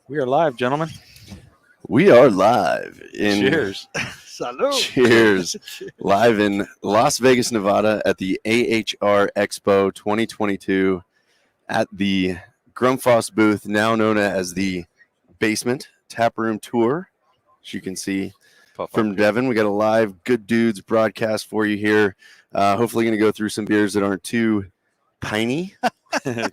We are live, gentlemen. We are live in Cheers. Salud. Cheers. Live in Las Vegas, Nevada at the AHR Expo 2022 at the Grumfoss booth, now known as the Basement Tap Room Tour. As you can see from Devin, we got a live Good Dudes broadcast for you here. Hopefully going to go through some beers that aren't too piney.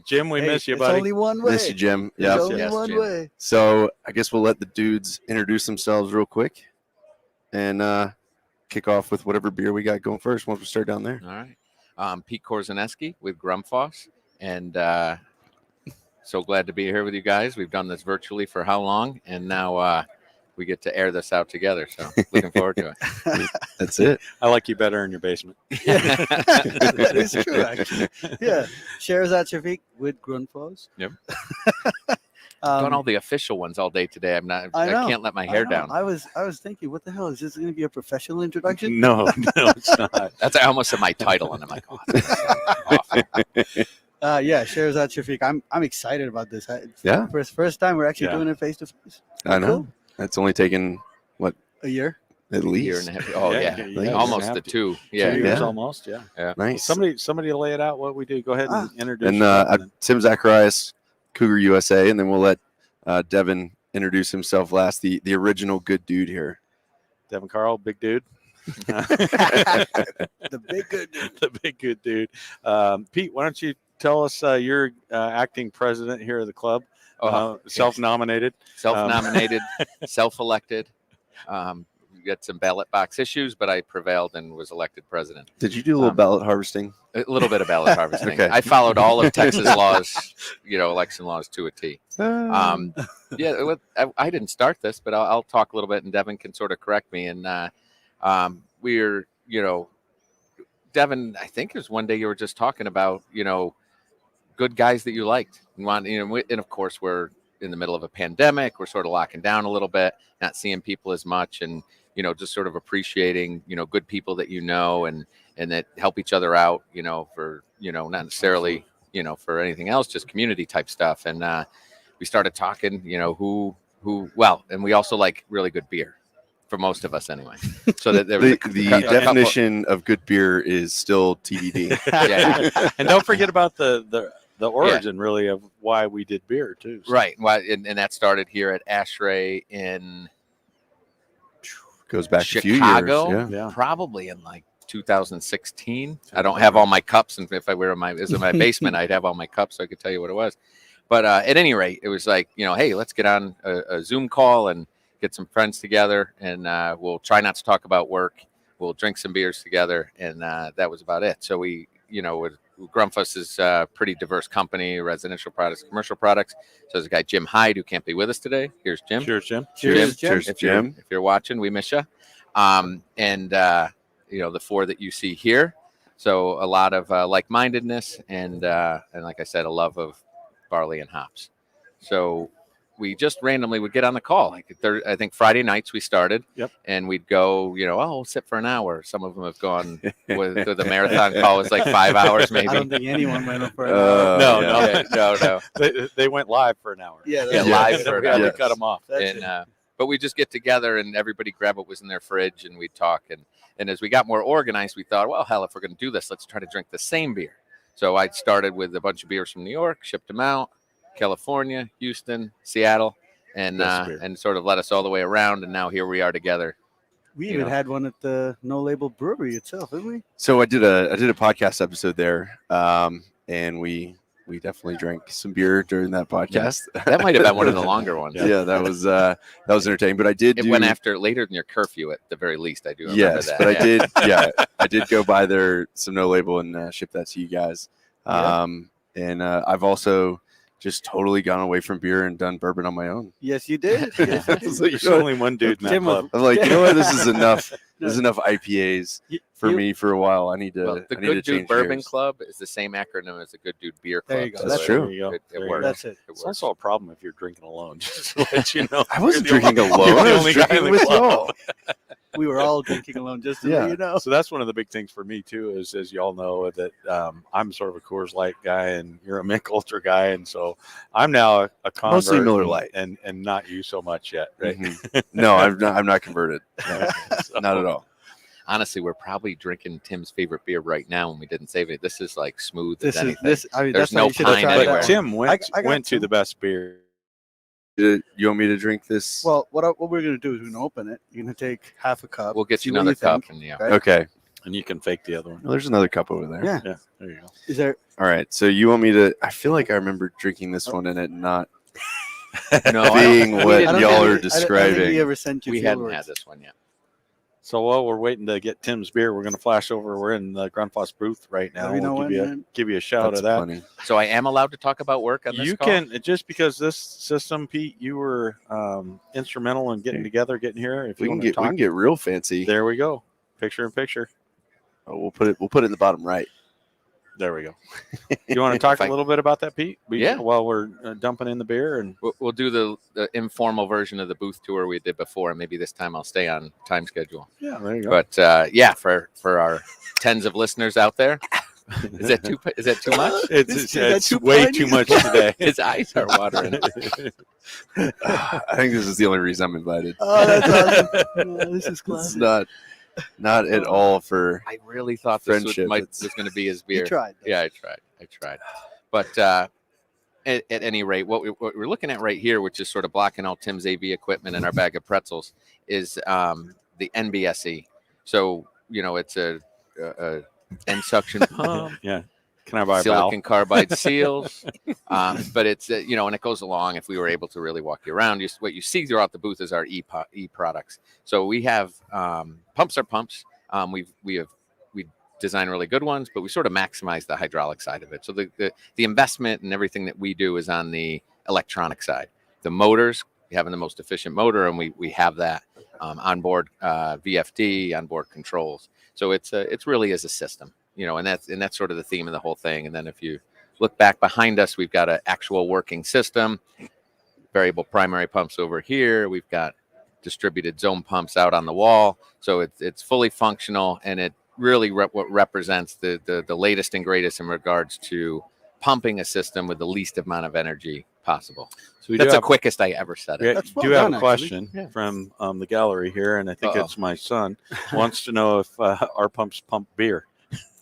Jim, we miss you, It's buddy. only one way. Miss you, Jim. There's Yep. only Yes, one Jim. way. So I guess we'll let the dudes introduce themselves real quick and kick off with whatever beer we got going first once we start down there. All right. Pete Korzaneski with Grumfoss. And so glad to be here with you guys. We've done this virtually for how long? And now we get to air this out together. So looking forward to it. That's it. I like you better in your basement. That is true, actually. Yeah. Sherazad Shafiq with Grunfos. Yep. Done all the official ones all day today. I know. can't let my hair down. I was thinking, what the hell? Is this going to be a professional introduction? No, it's not. That's I almost said my title, and I'm like, oh, that's awful. Yeah, Sherazad Shafiq. I'm excited about this. Yeah. First time we're actually Yeah. doing it face to face. I know. Cool. That's only taken, what, A year. at least? Year and a half. Oh Yeah, yeah, yeah, almost yeah. the two. 2 Yeah, years Yeah. almost, yeah. Nice. Somebody lay it out what we do. Go ahead and introduce And yourself. Tim Zacharias, Cougar USA, and then we'll let Devin introduce himself last, the original good dude here. Devin Carl, big dude. The big good dude. The big good dude. Pete, why don't you tell us you're acting president here of the club, self-nominated. self-nominated, self-elected. We got some ballot box issues, but I prevailed and was elected president. Did you do a little ballot harvesting? A little bit of ballot harvesting. Okay. I followed all of Texas laws, election laws to a T. Yeah, I didn't start this, but I'll talk a little bit, and Devin can sort of correct me. And we're, Devin, I think it was one day you were just talking about, good guys that you liked. And of course, we're in the middle of a pandemic. We're sort of locking down a little bit, not seeing people as much, and just sort of appreciating, good people that and that help each other out, for not necessarily, for anything else, just community type stuff. And we started talking, and we also like really good beer, for most of us anyway. So that there was The definition of good beer is still TBD. yeah. And don't forget about the origin, really, of why we did beer, too. So. Right. Well, and that started here at AHR in Goes back Chicago, a few years. Yeah. probably in like 2016. I don't have all my cups, and if I were in my basement, I'd have all my cups, so I could tell you what it was. But at any rate, it was like, hey, let's get on a Zoom call and get some friends together, and we'll try not to talk about work. We'll drink some beers together, and that was about it. So we, Grumfuss is a pretty diverse company, residential products, commercial products. So there's a guy, Jim Hyde, who can't be with us today. Here's Jim. Cheers, Jim. Cheers, Jim. Cheers, Jim. If you're watching, we miss you. The four that you see here. So a lot of like-mindedness and like I said, a love of barley and hops. So we just randomly would get on the call. I think Friday nights we started. Yep. And we'd go, we'll sit for an hour. Some of them have gone with the marathon call was like 5 hours maybe. I don't think anyone went up for an hour. No. They went live for an hour. Yeah, Yeah, live for an We had hour. to cut them off. That's And but we just get together and everybody grab what was in their fridge and we'd talk. And as we got more organized, we thought, well, hell, if we're going to do this, let's try to drink the same beer. So I started with a bunch of beers from New York, shipped them out, California, Houston, Seattle, and sort of led us all the way around. And now here we are together. We even had one at the No Label Brewery itself, didn't we? So I did a podcast episode there, and we definitely drank some beer during that podcast. That might have been one of the longer ones. Yeah, that was entertaining. But I did. It went after later than your curfew at the very least. I do remember Yes, that. but I did. Yeah, I did go by there some No Label and ship that to you guys. And I've also just totally gone away from beer and done bourbon on my own. Yes, you did. Yes, you did. It's like, There's only one dude in that Jim was- club. I'm like, you know what? This is enough. There's enough IPAs for You- me for a while. I need to. Well, the I need Good to Dude change Bourbon gears. Club is the same acronym as the Good Dude Beer Club. There you go. So That's it- true. There you go. It There you works. go. That's it. It It's works. also a problem if you're drinking alone. Just to let you know. I wasn't You're the drinking only- alone. you're the I was only guy in drinking the with club. y'all. We were all drinking alone, just to let you know. So that's one of the big things for me too. Is as you all know that I'm sort of a Coors Light guy, and you're a Mick Ultra guy, and so I'm now a convert. Mostly Miller Lite, and not you so much yet, right? Mm-hmm. No, I'm not converted. No, So- not at all. Honestly, we're probably drinking Tim's favorite beer right now, and we didn't save it. This is like smooth This as is anything. this. I mean, There's that's why no you should have pine tried anywhere. But that. Tim went I got went to some. the best beer. You want me to drink this? Well, what we're gonna do is we're gonna open it. You're gonna take half a cup. We'll get see you what another cup, think, and yeah. right? Okay. And you can fake the other one. Well, there's another cup over there. Yeah. Yeah, there you go. Is there? All right. So you want me to? I feel like I remember drinking this one and it not No, being we what didn't- y'all are I don't think describing. we ever sent you. we field hadn't works. had this one yet. So while we're waiting to get Tim's beer, we're going to flash over. We're in the Grundfos booth right now. Let me know We'll when, give you a shout That's of that. funny. So I am allowed to talk about work on this You call? can, just because this system, Pete, you were instrumental in getting together, getting here. If We you can want to get we talk, can get real fancy. there we go. Picture in picture. Oh, we'll put it in the bottom right. There we go. You want to talk If I- a little bit about that, Pete? Yeah. While we're dumping in the beer and We'll do the informal version of the booth tour we did before, and maybe this time I'll stay on time schedule. yeah, there you go. But yeah, for our tens of listeners out there, is that too much? It's Is that too way piney? too much today. His eyes are watering. I think this is the only reason I'm invited. Oh, that's awesome. Oh, this is It's classic. not at all for. I really thought this Friendship, was going to be his beer. You tried. though. Yeah, I tried. But at any rate, what we're looking at right here, which is sort of blocking out Tim's AV equipment and our bag of pretzels, is the NBSE. So it's a end suction pump, Yeah. Can I buy a silicon carbide seals, but it's and it goes along. If we were able to really walk you around, what you see throughout the booth is our e products. So we have pumps are pumps. We design really good ones, but we sort of maximize the hydraulic side of it. So the investment and everything that we do is on the electronic side. The motors, having the most efficient motor, and we have that onboard VFD, onboard controls. So it's really as a system, and that's sort of the theme of the whole thing. And then if you look back behind us, we've got an actual working system, variable primary pumps over here. We've got distributed zone pumps out on the wall. So it's fully functional, and it really what represents the latest and greatest in regards to pumping a system with the least amount of energy possible. So we That's do the have, quickest I ever said we it. That's well do have done, a actually. question Yeah. from the gallery here, and I think Uh-oh. it's my son. Wants to know if our pumps pump beer.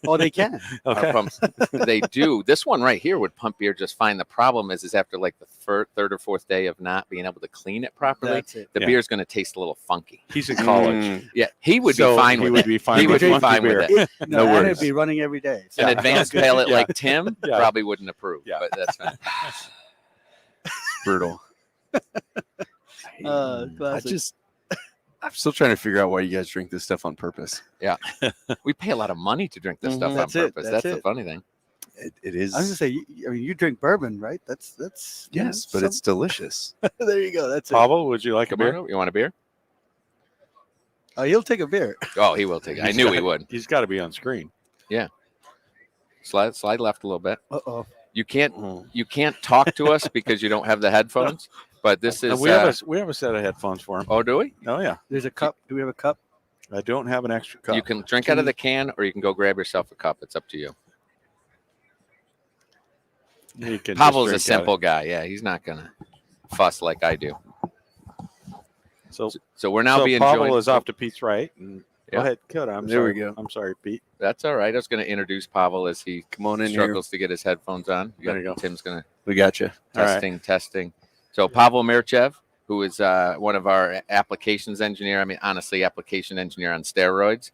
Oh, they can. Our pumps, they do. This one right here would pump beer just fine. The problem is after like the third or fourth day of not being able to clean it properly, That's it. the Yeah. beer's going to taste a little funky. He's in college. Mm, Yeah, he would So be fine he with would it. be fine He with would be monkey fine with beer. it. No, and worries. it'd be running every day. So An Yeah. advanced palate Yeah. like Tim Yeah. probably wouldn't approve, Yeah. but that's fine. brutal. classic. I'm still trying to figure out why you guys drink this stuff on purpose. We pay a lot of money to drink this Mhm. stuff on That's it, purpose. that's That's the it. funny thing. It is. I was gonna say, you drink bourbon, right? That's yes, but it's delicious. there you go. That's it. Pablo, would you like a Come beer? on, you want a beer? Oh, he'll take a beer. Oh, he will take it. I knew he would. He's got to be on screen. Slide left a little bit. Uh-oh. You can't talk to us because you don't have the headphones. But this is. we have a set of headphones for him. Oh, do we? Oh yeah, There's a cup. Do we have a cup? I don't have an extra cup. You can drink out of the can, or you can go grab yourself a cup. It's up to you. You can just Pavel's a drink out of simple guy. Yeah, he's not gonna fuss like I do. it. So So we're now so being Pavel joined. is off to Pete's right. And Yeah. Go ahead, Kyoto. I'm There we sorry. go. I'm sorry, Pete. That's all right. I was going to introduce Pavel as he Come on in here. struggles to get his headphones on. There you go. Tim's going to We got you. All right. testing. So Pavel Mirchev, who is one of our applications engineer. I mean, honestly, application engineer on steroids,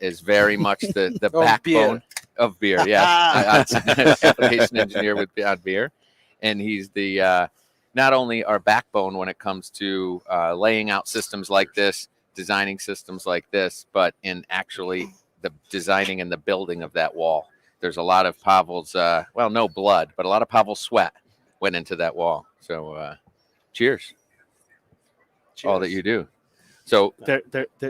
is very much the Oh, backbone of beer. Yeah, application engineer on beer, and he's the not only our backbone when it comes to laying out systems like this, designing systems like this, but in actually the designing and the building of that wall. There's a lot of Pavel's, no blood, but a lot of Pavel's sweat went into that wall. So cheers. All that you do. So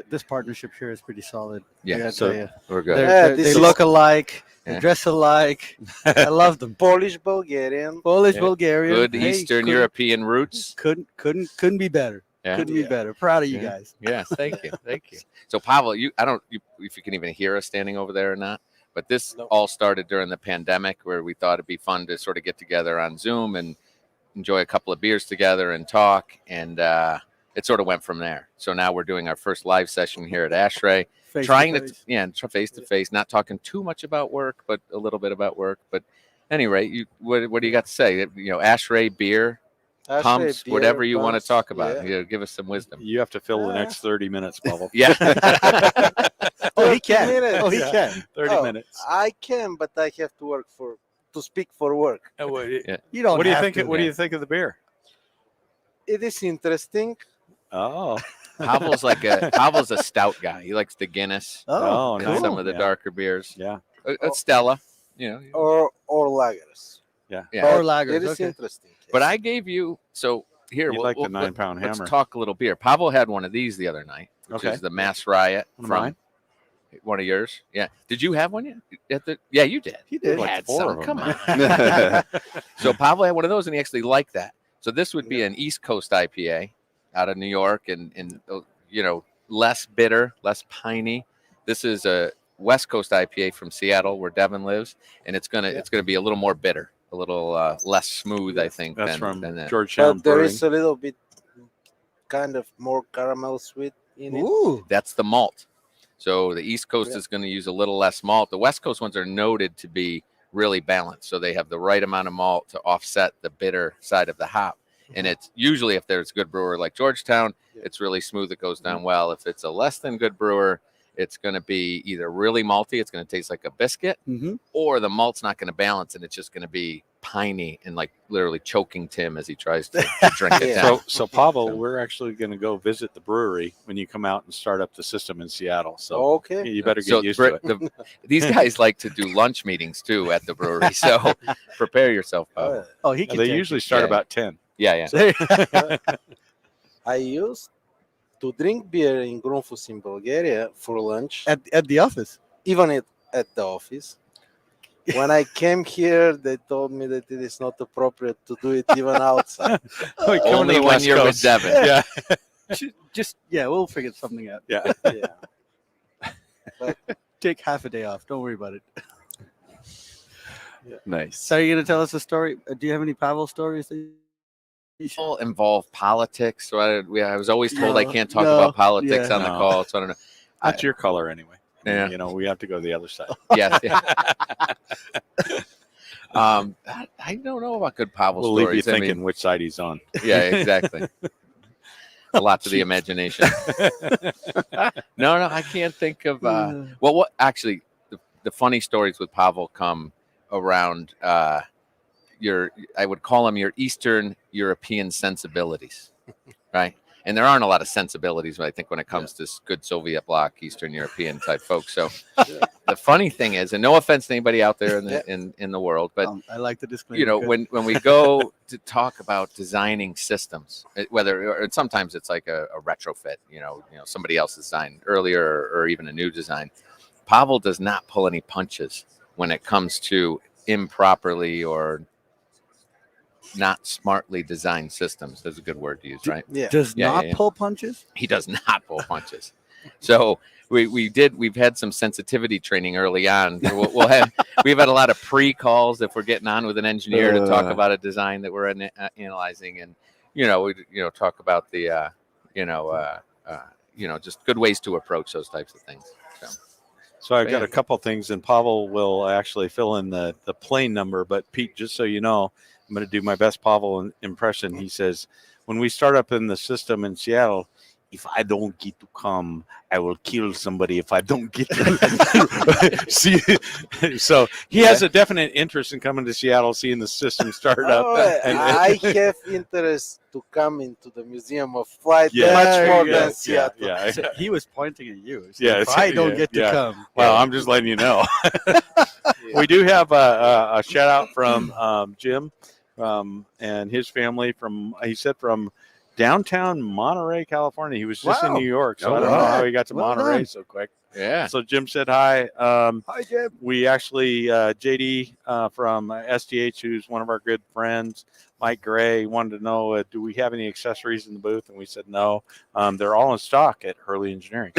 This partnership here is pretty solid. Yeah, I gotta so tell you. we're good. They this is- look alike. Yeah. They dress alike. I love them. Polish Bulgarian. Polish, Yeah. Bulgarian. Good Hey, Eastern couldn't- European roots. Couldn't be better. Yeah. Couldn't be better. Proud of you Yeah. guys. Yes, thank you, thank you. So Pavel, if you can even hear us standing over there or not, but this all started during the pandemic, where we thought it'd be fun to sort of get together on Zoom and enjoy a couple of beers together and talk, and it sort of went from there. So now we're doing our first live session here at AHR, trying to face to face, not talking too much about work, but a little bit about work. But anyway, what do you got to say? You know, AHR beer. Pumps, beer, whatever you want to pumps, talk about. yeah. You know, give us some wisdom. You have to fill the next 30 minutes, Pavel. Yeah. Oh, he can. 30 minutes. Oh, he can. 30 minutes. I can, but I have to speak for work. You don't. What do you have think? to. What do you think of the beer? It is interesting. Oh, Pavel's a stout guy. He likes the Guinness Oh, and nice. some of the Yeah. darker beers. yeah. A Stella, you know. Or lagers. Yeah. Or But lagers. It is Okay. interesting. But I gave you here. You like the 9-pound Let's hammer. talk a little beer. Pavel had one of these the other night, which Okay. is the Mass Riot One of from mine? one of yours. Yeah. Did you have one yet? Yeah, you did. He did. You Like had 4 some. of them, Come on. man. So Pavel had one of those, and he actually liked that. So this would be an East Coast IPA out of New York, and you know, less bitter, less piney. This is a West Coast IPA from Seattle, where Devin lives, and it's gonna be a little more bitter, a little less smooth, I think. That's than from that. Georgetown But there Brewing. is a little bit kind of more caramel sweet in it. Ooh. That's the malt. So the East Coast Yeah. is going to use a little less malt. The West Coast ones are noted to be really balanced, so they have the right amount of malt to offset the bitter side of the hop. And it's usually, if there's a good brewer like Georgetown, it's really smooth. It goes down well. If it's a less than good brewer, it's going to be either really malty, it's going to taste like a biscuit, Mm-hmm. or the malt's not going to balance, and it's just going to be piney and like literally choking Tim as he tries to drink it Yeah. down. So Pavel, we're actually going to go visit the brewery when you come out and start up the system in Seattle. So Okay. you better get So used to it. these guys like to do lunch meetings too at the brewery, so prepare yourself, Pavel. Oh, he can. They take usually it. start Yeah. about 10. Yeah. I used to drink beer in Grunfus in Bulgaria for lunch, at the office. even at the office. When I came here, they told me that it is not appropriate to do it even outside. Coming to Only the when West you're Coast. with Devin. Yeah. Just we'll figure something out. Yeah. Yeah. Take half a day off. Don't worry about it. Nice. So, are you gonna tell us a story? Do you have any Pavel stories? That you should- All involve politics, so I was always told I No, can't talk no, about politics yeah. on the No. call, so I don't know. That's your color anyway. I mean, Yeah. You know, we have to go to the other side. Yes. I don't know about good Pavel We'll leave you stories. I thinking mean, which side he's on. yeah, exactly. A lot to the imagination. No, I can't think of. Well, what actually the funny stories with Pavel come around I would call them your Eastern European sensibilities, right? And there aren't a lot of sensibilities, I think, when it comes to good Soviet bloc, Eastern European type folks. So the funny thing is, and no offense to anybody out there in the world, but I like the disclaimer. you know, Good. when we go to talk about designing systems, or sometimes it's like a retrofit, you know, somebody else designed earlier, or even a new design. Pavel does not pull any punches when it comes to improperly or not smartly designed systems. There's a good word to use, right? Yeah. Does Yeah, not yeah. pull punches. He does not pull punches. So we've had some sensitivity training early on. We've had a lot of pre-calls if we're getting on with an engineer to talk about a design that we're analyzing, and we talk about the just good ways to approach those types of things. So I've got Yeah. a couple things, and Pavel will actually fill in the plane number. But Pete, just so you know, I'm going to do my best Pavel impression. He says, when we start up in the system in Seattle, if I don't get to come, I will kill somebody if I don't get to see. So he has a definite interest in coming to Seattle, seeing the system start up. I have interest to come into the Museum of Flight Yeah, much more yeah, than Seattle. Yeah. So he was pointing at you. So Yeah, if I don't yeah, get to yeah. come. Well, I'm just letting you know. We do have a shout out from Jim and his family from downtown Monterey, California. He was just in Wow. New York, so Oh, I don't know wow. how he got to Well Monterey done. so quick. Yeah. So Jim said hi. Hi, Jim. We actually, JD from SDH, who's one of our good friends, Mike Gray, wanted to know, do we have any accessories in the booth? And we said no. They're all in stock at Hurley Engineering.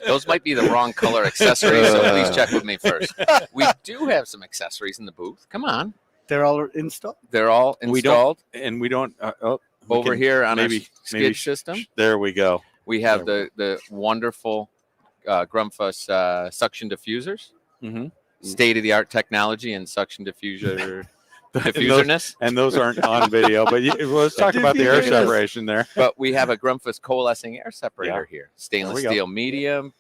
Those might be the wrong color accessories, so please check with me first. We do have some accessories in the booth. Come on. They're all installed. They're all We don't- installed And we don't. over here on maybe- our skid system. There we go. We have There the wonderful Grumfuss suction diffusers. Mm-hmm. State-of-the-art technology and suction diffuserness. And those aren't on video, but let's talk about the air Diffusers. separation there. But we have a Grumfuss coalescing air separator here. Stainless There we go. steel medium,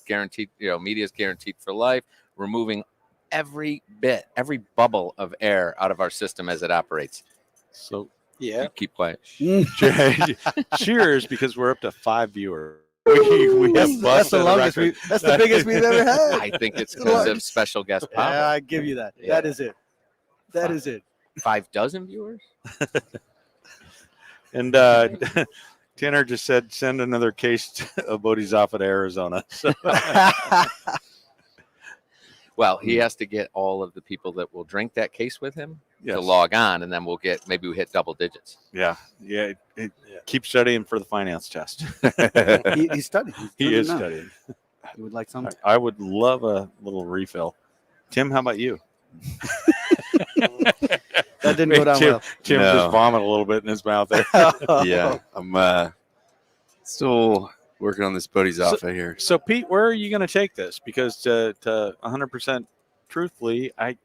guaranteed. Media is guaranteed for life. Removing every bubble of air out of our system as it operates. So Yeah. Keep quiet. cheers, because we're up to 5 viewers. We have That's the busted a longest. record. That's the biggest we've ever had. I think it's because of special guest Yeah, Pavel. I give you that. Yeah. That is it. That is it. 5 dozen viewers. And Tanner just said, send another case of Bodhisattva to Arizona. So, Well, he has to get all of the people that will drink that case with him yes. to log on, and then we'll get maybe we hit double digits. Yeah. Keep studying for the finance test. He's studying. He is now. studying. You would like some? I would love a little refill. Tim, how about you? That didn't go down Tim, well. Tim No. just vomited a little bit in his mouth there. Yeah, I'm still working on this Bodhisattva here. So, Pete, where are you going to take this? Because to 100% truthfully, I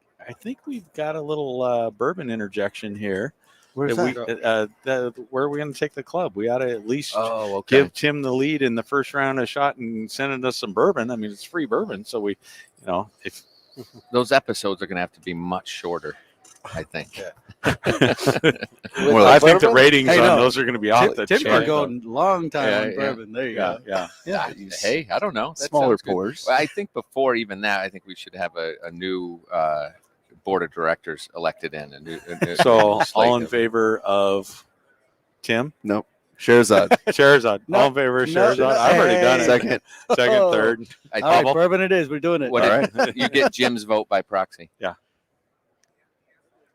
think we've got a little bourbon interjection here. Where's that that? Where are we going to take the club? We ought to at least Oh, okay. give Tim the lead in the first round a shot and sending us some bourbon. I mean, it's free bourbon, so we, if Those episodes are going to have to be much shorter, I think. I think the ratings Hey, on no. those are going to be off the Tim chart. can go a long time Yeah, on yeah. bourbon. There you Yeah, go. yeah. Yeah. Hey, I don't know. That Smaller sounds good. pours. Well, I think before even that, I think we should have a new board of directors elected in. A new So, slate all in of- favor of Tim? Nope. Sherzad. Sherzad. No. All in favor of No, Sherzad? no, I've already done it. Second. Second, Oh. third. I All right, think bourbon it is. We're doing it. what All did- you get Jim's vote by proxy. Yeah.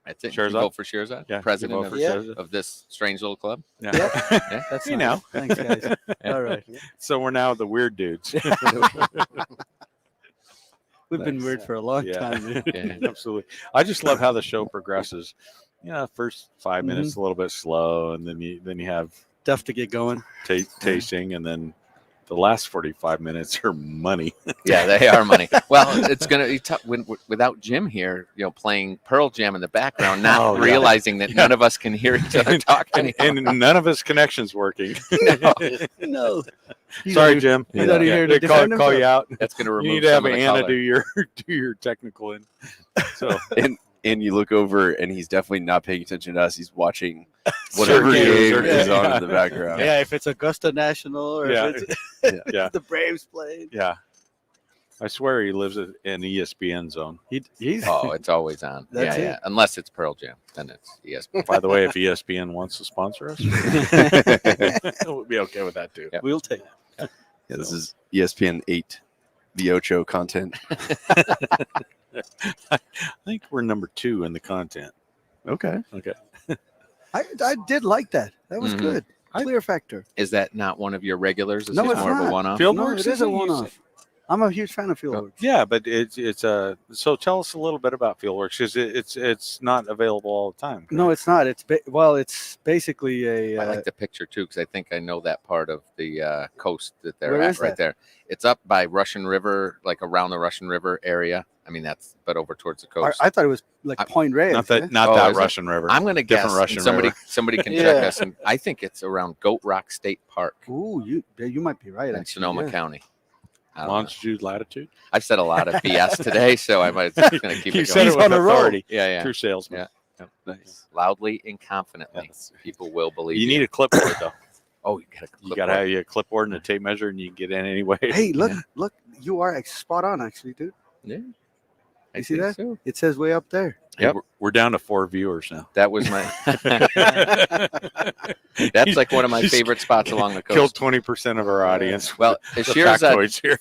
That's it. Shirzad? You vote for Shirzad, Yeah, you president vote of, for Yeah. Sherzad. of this strange little club. Yeah. Yeah. That's You nice. know. Thanks, guys. All right. So we're now the weird dudes. We've been Nice. weird for a long Yeah. time. Yeah. Absolutely. I just love how the show progresses. First 5 Mm-hmm. minutes a little bit slow, and then you have Tough to get going. tasting, and then the last 45 minutes are money. Yeah, they are money. Well, it's gonna be tough without Jim here, playing Pearl Jam in the background, not Oh, yeah. realizing that none of us can hear each other talking. and none of his connection's working. No. Sorry, Jim. He's already here to They call defend you himself. out. That's going to You remove need to have some of the Anna color. do your technical in. So And you look over, and he's definitely not paying attention to us. He's watching whatever Certain games game are- is on yeah. in the background. Yeah, if it's Augusta National or Yeah. if it's yeah, the Braves playing. yeah. I swear he lives in an ESPN zone. He's Oh, it's always on. That's yeah. Unless it's Pearl Jam, then it's ESPN. By the way, if ESPN wants to sponsor us, we'll be okay with that too. Yeah. we'll take it. Yeah, this is ESPN 8, the Ocho content. I think we're number 2 in the content. Okay. Okay. I did like that. That was Mhm. good. Clear factor. Is that not one of your regulars? Is No, it it's more of not. a one-off? Field No, Works it is a isn't one-off. I'm a huge fan of Fieldworks. Yeah, but it's a. So tell us a little bit about Fieldworks, because it's not available all the time. No, it's not. It's it's basically a. I like the picture too because I think I know that part of the coast that they're Where at is right that? there. It's up by Russian River, like around the Russian River area. I mean, but over towards the coast. I thought it was like Point Reyes. Not that yeah? Oh, that is it? Russian River. I'm going to guess. Different and Russian somebody River. somebody can Yeah. check us. And I think it's around Goat Rock State Park Ooh, you might be right. in Actually, Sonoma yeah. County. I don't know. Longitude, latitude. I've said a lot of BS today, so I might just going to keep You it said going. it He's with on a roll. authority. Yeah, yeah. True salesman. Yeah. Nice. Loudly and confidently, Yes. people will believe You need a clipboard though. Oh, you got a You got to have a clipboard and a tape measure, and you can get in anyway. Hey, look! You are spot on, actually, dude. Yeah. You see that? So. It says way up there. Yep. We're down to 4 viewers now. That was my. That's like one of my He's favorite spots along the Killed coast. 20% of our audience. Well, the Shirzad factoids here.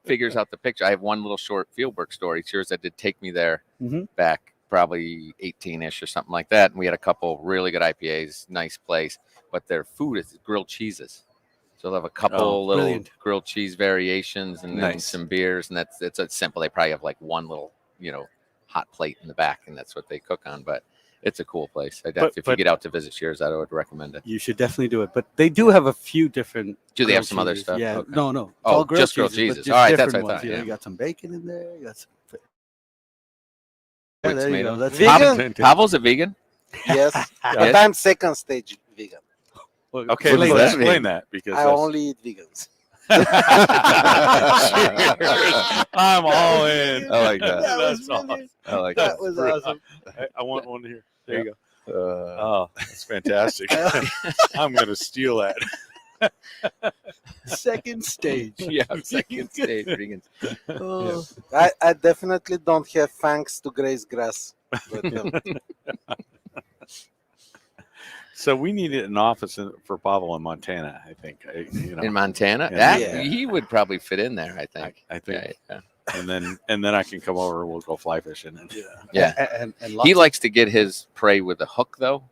figures out the picture. I have one little short fieldwork story. Shirzad did take me there Mhm. back probably 18-ish or something like that, and we had a couple really good IPAs. Nice place, but their food is grilled cheeses. So they'll have a couple little brilliant. grilled cheese variations and then Nice. some beers, and it's simple. They probably have like one little, hot plate in the back, and that's what they cook on. But it's a cool place. If you but- get out to visit Shirzad, I would recommend it. You should definitely do it. But they do have a few different. Do they have grilled some other cheeses. stuff? Yeah. Okay. No. It's Oh, all grilled just grilled cheeses, but cheeses. just All right, that's different what I ones. thought, yeah. You got some bacon in there. You got some. With there you go. tomatoes. That's Vegan? Pavel's a vegan. Yes, but Yes. I'm second stage vegan. Okay, What does let's that explain mean? that because I that's- only eat vegans. I'm all in. I like that. That's all. I like That that. was awesome. I want one here. There you go. Uh, Oh, that's fantastic. I'm going to steal that. Second stage. Yeah, second stage vegans. Oh. I definitely don't have fangs to graze grass. But, So we needed an office for Pavel in Montana, I think. In Montana, Yeah. he would probably fit in there. I think. I think, Yeah. and then I can come over and we'll go fly fishing. And Yeah. And He likes to get his prey with a hook, though.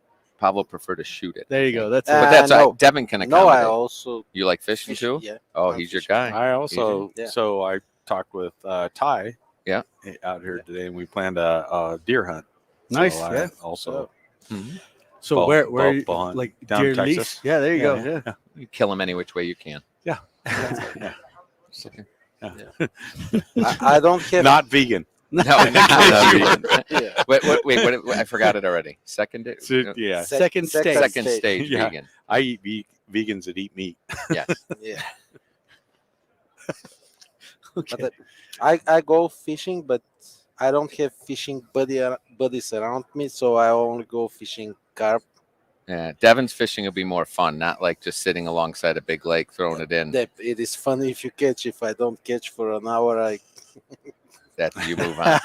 Pavel prefer to shoot it. there you go. That's Uh, But that's no. Devin can no, I accommodate. also You like fishing fish. too? Yeah. Oh, I'm he's your fishing. guy. I also, Yeah. so I talked with Ty, Yeah. out here today, and we planned a deer hunt. nice. So I Yeah. also, Mhm. So Bow- where bow- you, bow hunt like down deer Texas. lease? Yeah, there you Yeah, go. Yeah. You kill him any which way you can. yeah. I don't have. Not vegan. No, Yeah. wait, I forgot it already. Second, So, yeah, Second stage. second stage Yeah. vegan. I eat vegans that eat meat. Yes. Yeah. Okay. But I go fishing, but I don't have fishing buddies around me, so I only go fishing carp. Yeah, Devin's fishing will be more fun, not like just sitting alongside a big lake throwing it in. It is funny if you catch. If I don't catch for an hour, That you move on.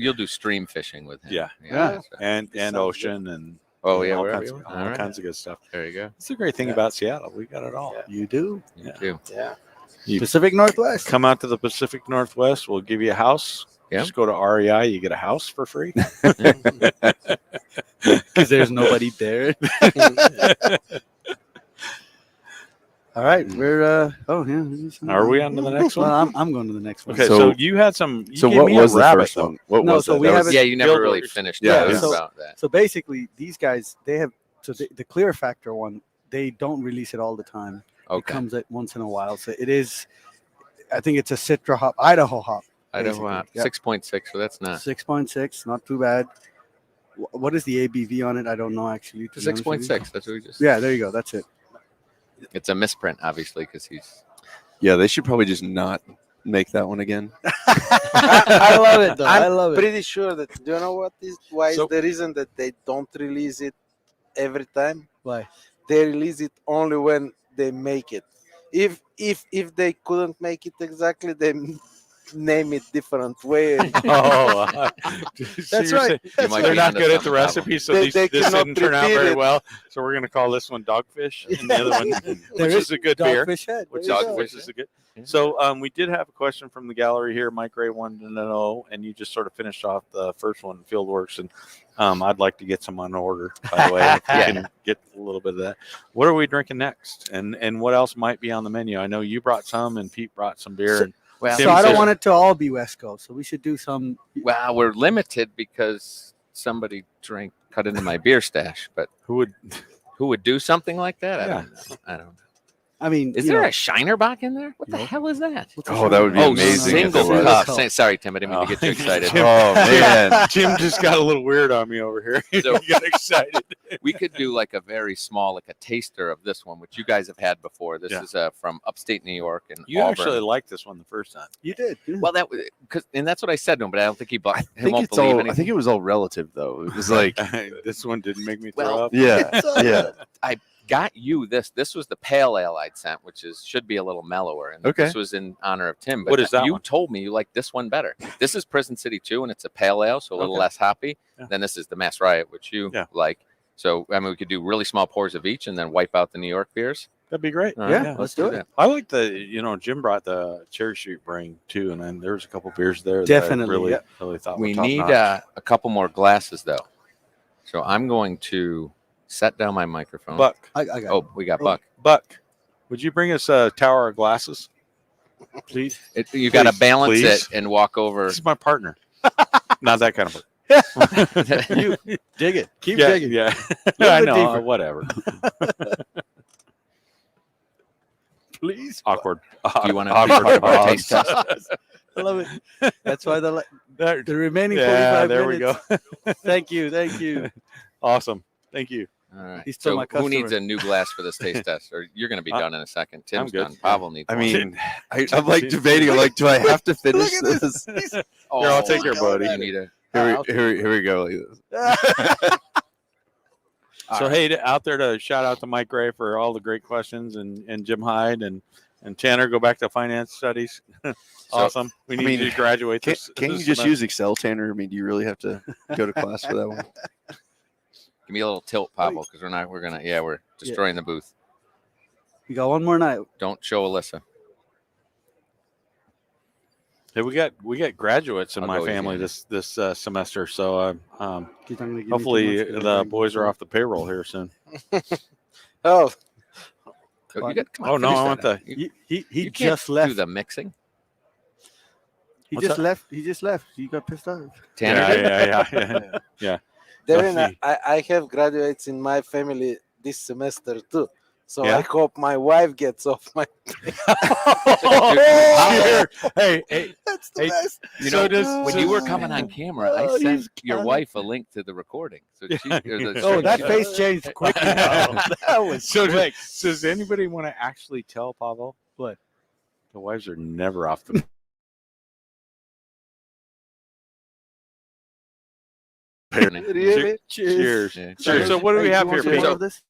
You'll do stream fishing with him. Yeah. Yeah. And Sounds ocean and Oh yeah, all wherever kinds, you of, want. all All right. kinds of good stuff. There you go. It's the great thing Yeah. about Seattle. We got it all. Yeah. You do. You Yeah. too. yeah. You Pacific Northwest. come out to the Pacific Northwest. We'll give you a house. Yeah. Just go to REI. You get a house for free. Because there's nobody there. All right, we're oh yeah. Are we on to the next one? Well, I'm going to the next one. Okay, So- so you had some. You so gave what me a was the rabbit, first though. one? What No, was so that? we That was- haven't- Yeah, you never Field really workers. finished Yeah, talking so- about that. So basically, these guys they have the Clear Factor one. They don't release it all the time. It Okay. comes at once in a while. So it is. I think it's a Citra hop, Idaho hop. Idaho basically. hop, Yep. 6.6, so that's not 6.6, not too bad. What is the ABV on it? I don't know actually. to be honest with you. 6.6. That's what we just. Yeah, there you go. That's it. It's a misprint, obviously, because he's. Yeah, they should probably just not make that one again. I love it though. I love it. Pretty sure that. Do you know what is why So- is the reason that they don't release it every time? Why? They release it only when they make it. If they couldn't make it exactly, they name it different way. Oh, That's right. You might They're be not onto good at the something, Pavel. recipe, so They this cannot didn't turn out repeat very it. well. So we're going to call this one Dogfish, and the other one, There which is a good beer. Dogfish Head. Which There you is, go. which is a good. Yeah. So we did have a question from the gallery here. Mike Ray wanted to know, and you just sort of finished off the first one, Fieldworks, and I'd like to get some on order. By the way, if we Yeah. can get a little bit of that. What are we drinking next, and what else might be on the menu? I know you brought some, and Pete brought some beer. And Well, So Tim I don't says- want it to all be West Coast. So we should do some. well, we're limited because somebody cut into my beer stash. But who would? who would do something like that? I Yeah. don't know. I don't know. I mean, Is you there know, a Shinerbach in there? What the No. hell is that? what's a Oh, that would be Shinerbach? amazing if Single there was. cup. Single cup. Sorry, Tim. I didn't mean to get too excited. Jim- Oh man, Jim just got a little weird on me over here. So- He got excited. We could do like a very small, like a taster of this one, which you guys have had before. This Yeah. is from upstate New York and You Auburn. actually liked this one the first time. You did. Yeah. Well, and that's what I said to him, but I don't think he bought. I He think won't it's believe all. anything. I think it was all relative though. It was like, This one didn't make me Well, throw up. yeah, yeah. got you this. This was the pale ale I'd sent, which should be a little mellower. And Okay. this was in honor of Tim. But What is that you one? told me you like this one better. This is Prison City 2, and it's a pale ale, so a little Okay. less hoppy. Yeah. Then this is the Mass Riot, which you Yeah. like. So, I mean, we could do really small pours of each and then wipe out the New York beers. That'd be great. All right, Yeah, let's do it. that. I like Jim brought the Cherry Street Bring too, and then there's a couple beers there. Definitely, that I really, yeah. really thought We were top need notch. a couple more glasses, though. So I'm going to set down my microphone. Buck, I got Oh, we got Buck. Buck, would you bring us a tower of glasses, please? You got to Please, balance please. it and walk over. This is my partner. Not that kind of. you dig it. Keep Yeah, digging. yeah. Little I bit know. deeper. Whatever. Please. Awkward. Do you want to awkward talk about pause. taste test? I love it. That's why the There- remaining Yeah, 45 there minutes. we go. Thank you. Thank you. Awesome. Thank you. All right. He's still So my who needs customer. a new glass for this taste test? Or you're going to be done in a second. Tim's good. done. Pavel needs I one. mean, I'm like debating. I'm like, do I have to finish Look at this? this. oh, Here, I'll take your God, buddy. You need a. Here we go. Like this. All So right. hey, out there to shout out to Mike Gray for all the great questions, and Jim Hyde and Tanner, go back to finance studies. Awesome. We need mean, you to graduate. Can't, this can't you this just semester. use Excel, Tanner? I mean, do you really have to go to class for that one? Give me a little tilt, Pavel, because we're destroying the booth. You got one more night. Don't show Alyssa. Hey, we got graduates in I'll my go easy family uh, on this semester, so Hopefully, hopefully the boys are off the payroll here soon. Oh, Oh, you got, come on, Oh no, finish I that want up. the. You, He you can't just left. do the mixing. He What's just that? left. He just left. You got pissed off. Tanner Yeah, did? yeah. Darren, Duffy. I have graduates in my family this semester too. So Yeah? I hope my wife gets off my. Here. Hey, That's the Hey, best. You So know, does- when you were coming on camera, I Oh, sent he's your got it. wife a link to the recording. So she, or the Oh, stream. that She- face changed quickly. That was so quick. does anybody want to actually tell Pavel What? the wives are never off the Really? Cheers. Yeah. Cheers. So what do we Hey, have you here, want some Pete? more of this?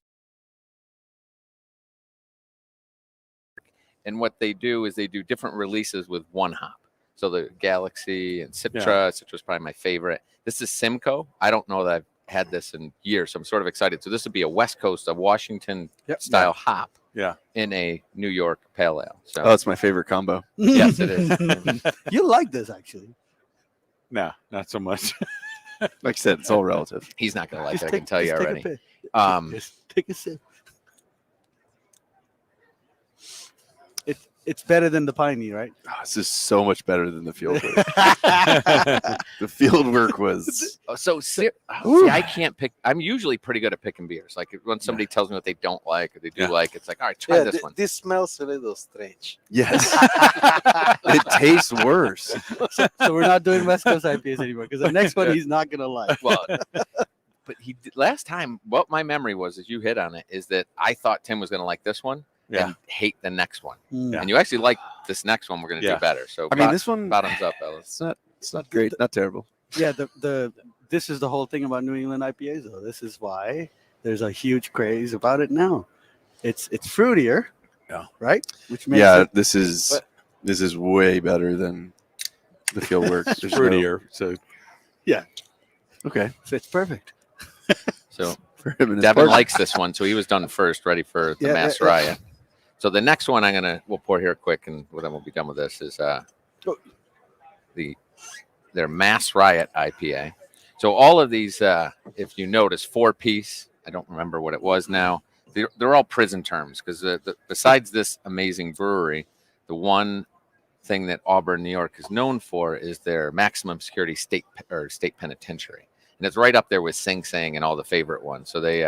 And what they do is they do different releases with one hop. So the Galaxy and Citra. Citra's probably my favorite. This is Simcoe. I don't know that I've had this in years, so I'm sort of excited. So this would be a West Coast, a Washington Yep. style hop. Yeah. In a New York pale ale. So Oh, that's my favorite combo. yes, it is. You like this actually. No, not so much. Like I said, it's all relative. He's not gonna like Just it. I can tell you just take a already. pic. Just take a sip. It's better than the piney, right? Oh, this is so much better than the field work. The field work was See, I can't pick. I'm usually pretty good at picking beers. Like when somebody tells me what they don't like or they do Yeah. like, it's like, all right, try Yeah, this one. this smells a little strange. yes. It tastes worse. So we're not doing West Coast IPAs anymore because the next one he's not gonna like. Well, but last time, what my memory was, as you hit on it, is that I thought Tim was going to like this one Yeah. and hate the next one, Mm. and you actually like this next one. We're going to Yeah. do better. So I mean, this one, bottoms up, fellas. it's not great, not terrible. Yeah, this is the whole thing about New England IPAs though. This is why there's a huge craze about it now. It's fruitier. Yeah. Right? Which makes Yeah, it this is way better than the field work. It's There's no- fruitier. So Okay. fits perfect. So For him and his Devin partner. likes this one, so he was done first, ready for the Yeah, Mass yeah. Riot. So the next one we'll pour here quick, and then we'll be done with this. Is their Mass Riot IPA. So all of these, if you notice, 4-piece. I don't remember what it was now. They're all prison terms because besides this amazing brewery, the one thing that Auburn, New York, is known for is their maximum security state penitentiary, and it's right up there with Sing Sing and all the favorite ones. So they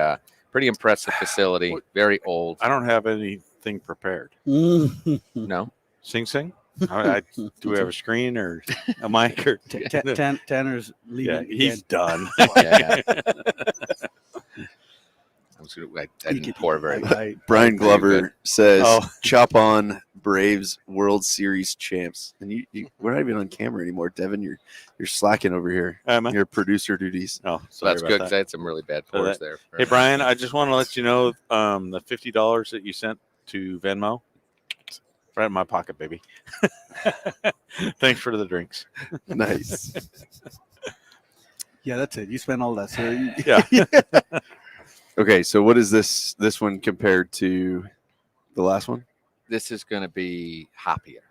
pretty impressive facility, very old. I don't have anything prepared. No, Sing Sing? Do we have a screen or a mic? Or Tanner's leaving. yeah, he's again. done. yeah. I You didn't can- pour very much. Brian Very Glover good. says, Oh. "Chop on Braves World Series champs." And we're not even on camera anymore, Devin. You're slacking over here. Am I? Your producer duties. Oh, So sorry that's about good that. because I had some really bad So pours that- there. Hey, Brian, I just want to let you know the $50 that you sent to Venmo, right in my pocket, baby. Thanks for the drinks. Nice. Yeah, that's it. You spent all that, sir. Yeah. Okay, so what is this one compared to the last one? This is going to be hoppier.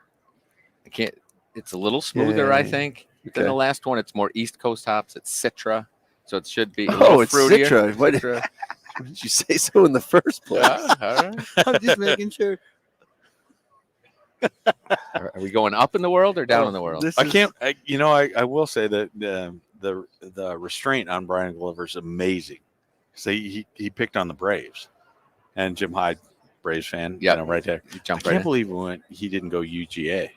I can't. It's a little smoother, I Yay. think, Okay. than the last one. It's more East Coast hops. It's Citra, so it should be a little Oh, it's fruitier. Citra. Why did you say so in the first place? Yeah, all right. I'm just making sure. Are we going up in the world or down Oh, in the world? this I is- can't. I will say that the restraint on Brian Glover is amazing. So he picked on the Braves, and Jim Hyde, Braves fan, Yep. right there. You jump I right can't in. believe he didn't go UGA.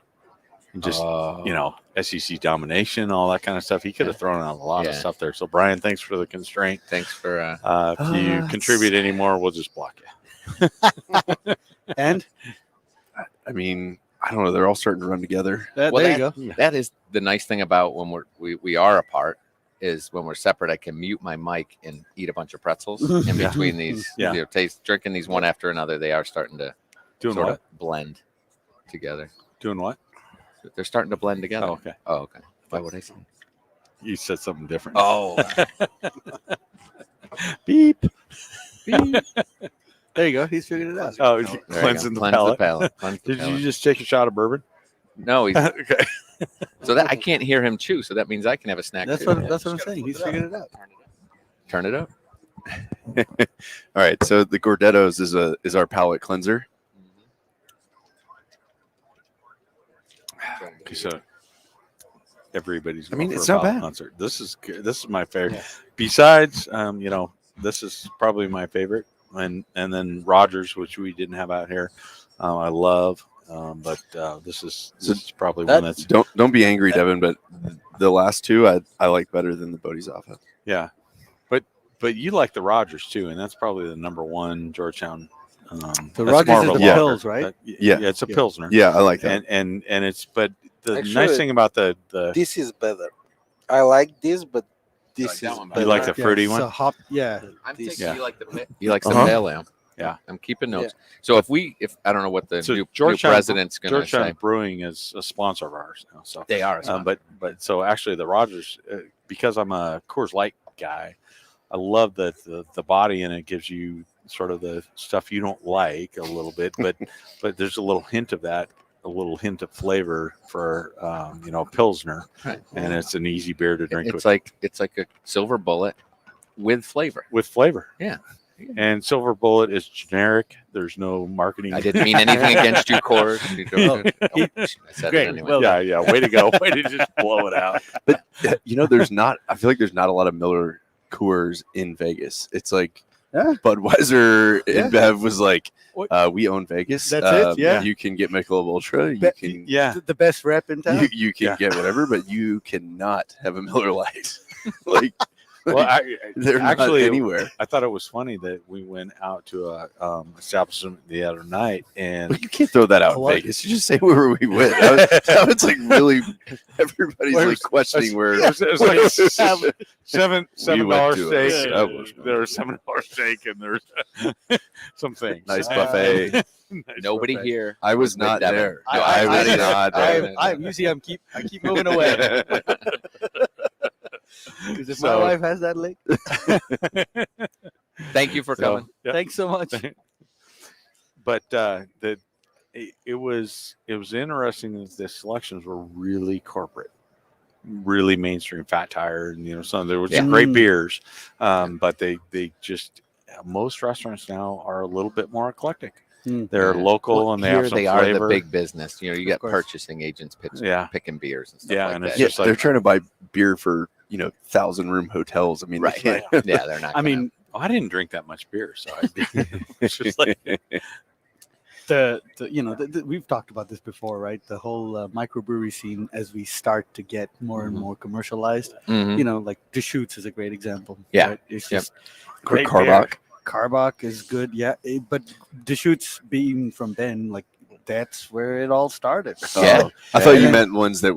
And just Oh. SEC domination, all that kind of stuff. He could have thrown out a lot of Yeah. stuff there. So Brian, thanks for the constraint. Thanks for. If you It's- contribute any more, we'll just block you. And I mean, I don't know. They're all starting to run together. there Well, you go. That is the nice thing about when we are apart is when we're separate. I can mute my mic and eat a bunch of pretzels in Yeah. between these. Yeah. Drinking these one after another. They are starting to Doing sort what? of blend together. Doing what? They're starting to blend together. Oh, okay. Oh, okay. Why would I say? You said something different. Oh, Beep. There you go. He's figured it out. Oh, there you go. cleansing the Cleanse palate. Cleanse the Did you palate. just take a shot of bourbon? No, he's, Okay. so that I can't hear him chew. So that means I can have a snack. That's too. what I'm saying. He's figured it out. Turn it up. All right, so the Gordettos is our palate cleanser. Okay, so everybody's. I mean, going for it's a not bottle bad. Concert. This is good. This is my favorite. Besides, this is probably my favorite, and then Rogers, which we didn't have out here. I love, but this is probably one that's Don't be angry, Devin, but the last two I like better than the Bodhisattva. yeah. But you like the Rogers too, and that's probably the number one Georgetown. The that's Rogers more is of a the lager. pills, right? Yeah, Yeah. it's a Yeah. pilsner. Yeah, I like that. and it's but the Actually, nice thing about the This is better. I like this, but this like that is one better. you like the Yeah, fruity so one. hop. Yeah. I'm This- thinking Yeah. you like the he likes the Uh-huh. pale ale. Yeah. I'm keeping notes. So if I don't know what the So new Georgetown- president's going to Georgetown say. Brewing is a sponsor of ours now, so They are. but so actually the Rogers, because I'm a Coors Light guy, I love that the body in it gives you sort of the stuff you don't like a little bit, but there's a little hint of that, a little hint of flavor for Pilsner, Right. and it's an easy beer to drink It's like a silver bullet with flavor. with flavor. Yeah. And Silver Bullet is generic. There's no marketing. I didn't mean anything against you, Coors. I said Great. it anyway. Well, Yeah, way to go. Way to just blow it out. But I feel like there's not a lot of Miller Coors in Vegas. It's like Yeah. Budweiser Yeah. and Bev was like, What? we own Vegas. That's it, yeah. You can get Michelob Ultra. You Be- can Yeah. The best rep in town. you can Yeah. get whatever, but you cannot have a Miller Light. like, Well, they're actually, not anywhere. I thought it was funny that we went out to a establishment the other night, and But you can't throw that out in What? Vegas. You just say where we went. That was like really everybody's Where's- like questioning where. it was like a $7 We went to a steak. establishment. There was $7 steak, and there's some things. Nice buffet. Nice Nobody buffet. here. I was with not Devin. there. I- No, I- I was I- not there. I usually I keep moving away. Because if my So- wife has that link, Thank you for So, coming. yeah. thanks so much. But it was interesting that the selections were really corporate, really mainstream. Fat Tire, and some there was Yeah. some great Mm. beers, but they just most restaurants now are a little bit more eclectic. Mm. They're Yeah. local Well, and they here have some they are flavor. the big business. You get course. purchasing agents Yeah. picking beers and stuff Yeah, like and that. it's Yeah, just like- they're trying to buy beer for 1,000-room hotels. I mean, Right. they can't. Yeah, they're not. I mean, I didn't drink that much beer, so it's just like we've talked about this before, right? The whole microbrewery scene as we start to get more and Mhm. more commercialized. Mhm. Like Deschutes is a great example. Yeah. right? It's Yep. just great Carbach. beer. Carbach is good, yeah. But Deschutes being from Ben, like that's where it all started. Yeah. I thought you Yeah. meant ones that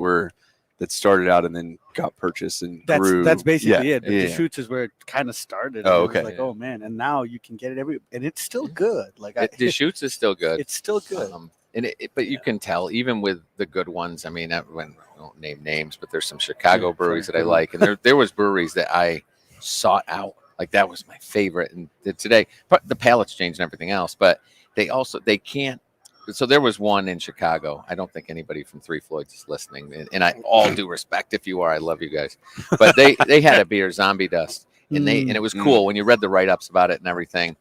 started out and then got purchased and grew. That's basically Yeah, it. But yeah, Deschutes is where it kind of started. Oh, and it was okay. like, oh man, and now you can get it and it's still good. Like Deschutes is still good. it's still good. But you can tell even with the good ones. I mean, I won't name names, but there's some Chicago breweries that I like, and there was breweries that I sought out. Like that was my favorite. And today, the palate's changed and everything else, but they can't. So there was one in Chicago. I don't think anybody from Three Floyds is listening, and I all due respect if you are. I love you guys, but they had a beer, Zombie Dust, and it was cool when you read the write ups about it and everything.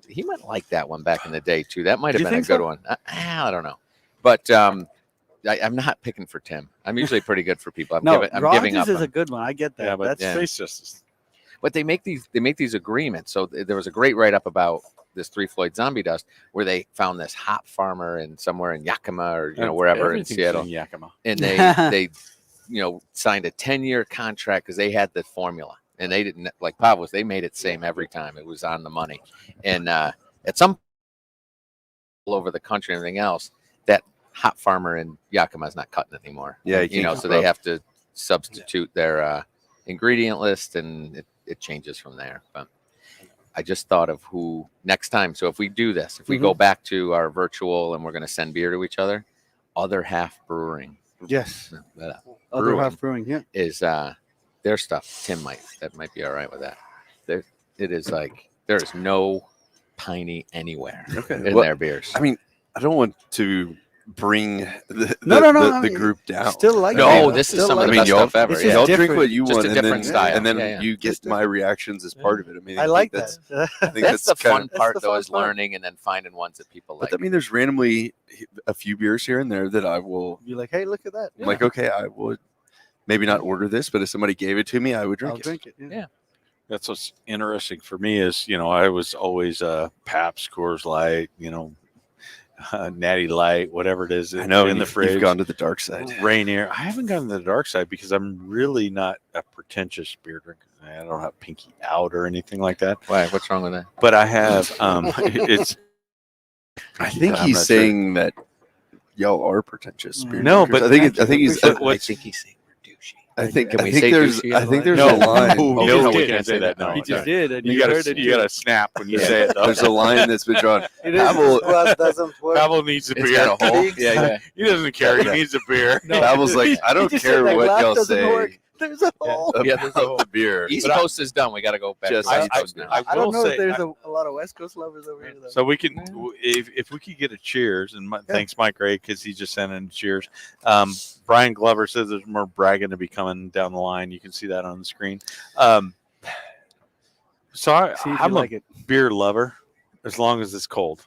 He might like that one back in the day too. That might have been a good one. I don't know, but I'm not picking for Tim. I'm usually pretty good for people. I'm giving up. Rogers is a good one. I get that. Yeah, but That's Space Justice. But they make these agreements. So there was a great write up about this Three Floyd Zombie Dust where they found this hop farmer in somewhere in Yakima or wherever in Everything's Seattle, Yakima. and they signed a 10-year contract because they had the formula, and they didn't like Pavlos. They made it same every time. It was on the money, and at some all over the country and everything else, that hop farmer in Yakima is not cutting anymore. Yeah, so they have to substitute their ingredient list, and it changes from there. But I just thought of who next time. So if we do this, if we go back to our virtual and we're going to send beer to each other, Other Half Brewing. yes. That Other half brewing, yeah. is their stuff. Tim might be all right with that. It is like there is no piney anywhere in Well, their beers. I mean, I don't want to bring the No, group down. Still like No, it. this is Still some of like the it. best stuff ever. This is Yeah. Y'all drink different. what you Just want, a and different then, style. and then Yeah. you get my reactions as part of it. I mean, I like think that. I think That's the kind fun of, part, the though, fun is part. learning and then finding ones that people like. But I mean, there's randomly a few beers here and there that I will. Be like, hey, look at that. I'm like, okay, I would maybe not order this, but if somebody gave it to me, I would drink I'll it. drink it. Yeah. That's what's interesting for me is, I was always Pabst, Coors Light, Natty Light, whatever it is I know in the fridge. You've gone to the dark side. Rainier. I haven't gone to the dark side because I'm really not a pretentious beer drinker. I don't have pinky out or anything like that. Why? What's wrong with that? But I have. It's. I think I'm he's not saying that y'all are pretentious. beer No, drinkers. but I think he's. But I what's- think he's saying we're douchey. I think Can we I think say there's douchey I think there's No. a line. No, Oh, no, no, we we can't can't say say that. that. No, He just did, and You you heard gotta, it. you gotta snap when you say it. Though. There's a line that's been drawn. It is. Pavel- Glass doesn't work. Pavel needs a It's beer. got a hole. Big Yeah. He doesn't care. He Yeah. needs a beer. Pavel's like, I don't He just care said that what glass y'all doesn't say work. There's a hole. about Yeah, there's a hole. the beer. East But I- Coast is done. We got to go back Just- to I- West Coast now. I I don't will know say, if there's a lot of West Coast lovers over here. Though. So we can, if we could get a cheers, and thanks Mike Ray because he just sent in cheers. Brian Glover says there's more bragging to be coming down the line. You can see that on the screen. So See if I'm you a like it. beer lover as long as it's cold.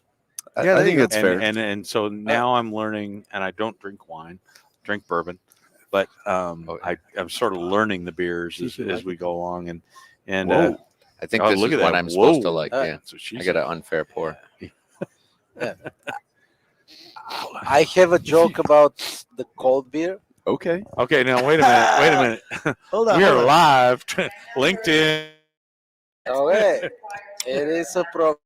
Yeah, I think that's and, fair. And so now I'm learning, and I don't drink wine, drink bourbon, but I'm sort of learning the beers See if you as like we it. go along, and Whoa. I think Oh, this look is at what that. I'm supposed to Whoa. like. Yeah, so she's I got an unfair pour. I have a joke about the cold beer. Okay. okay. Now wait a minute. Wait a minute. Hold on. We hold are on. live. LinkedIn. Okay, it is a problem.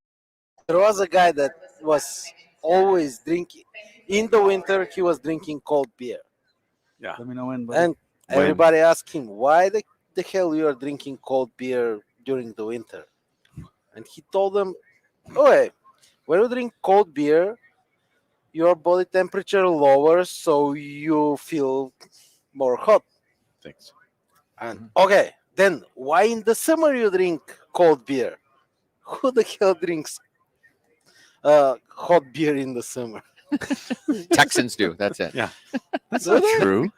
There was a guy that was always drinking. In the winter, he was drinking cold beer. Let me know when. buddy. And everybody asked him, why the hell you are drinking cold beer during the winter? And he told them, okay, when you drink cold beer, your body temperature lowers, so you feel more hot. Thanks. And okay, then why in the summer you drink cold beer? Who the hell drinks hot beer in the summer? Texans do. That's it. Yeah. That's Do not they? true.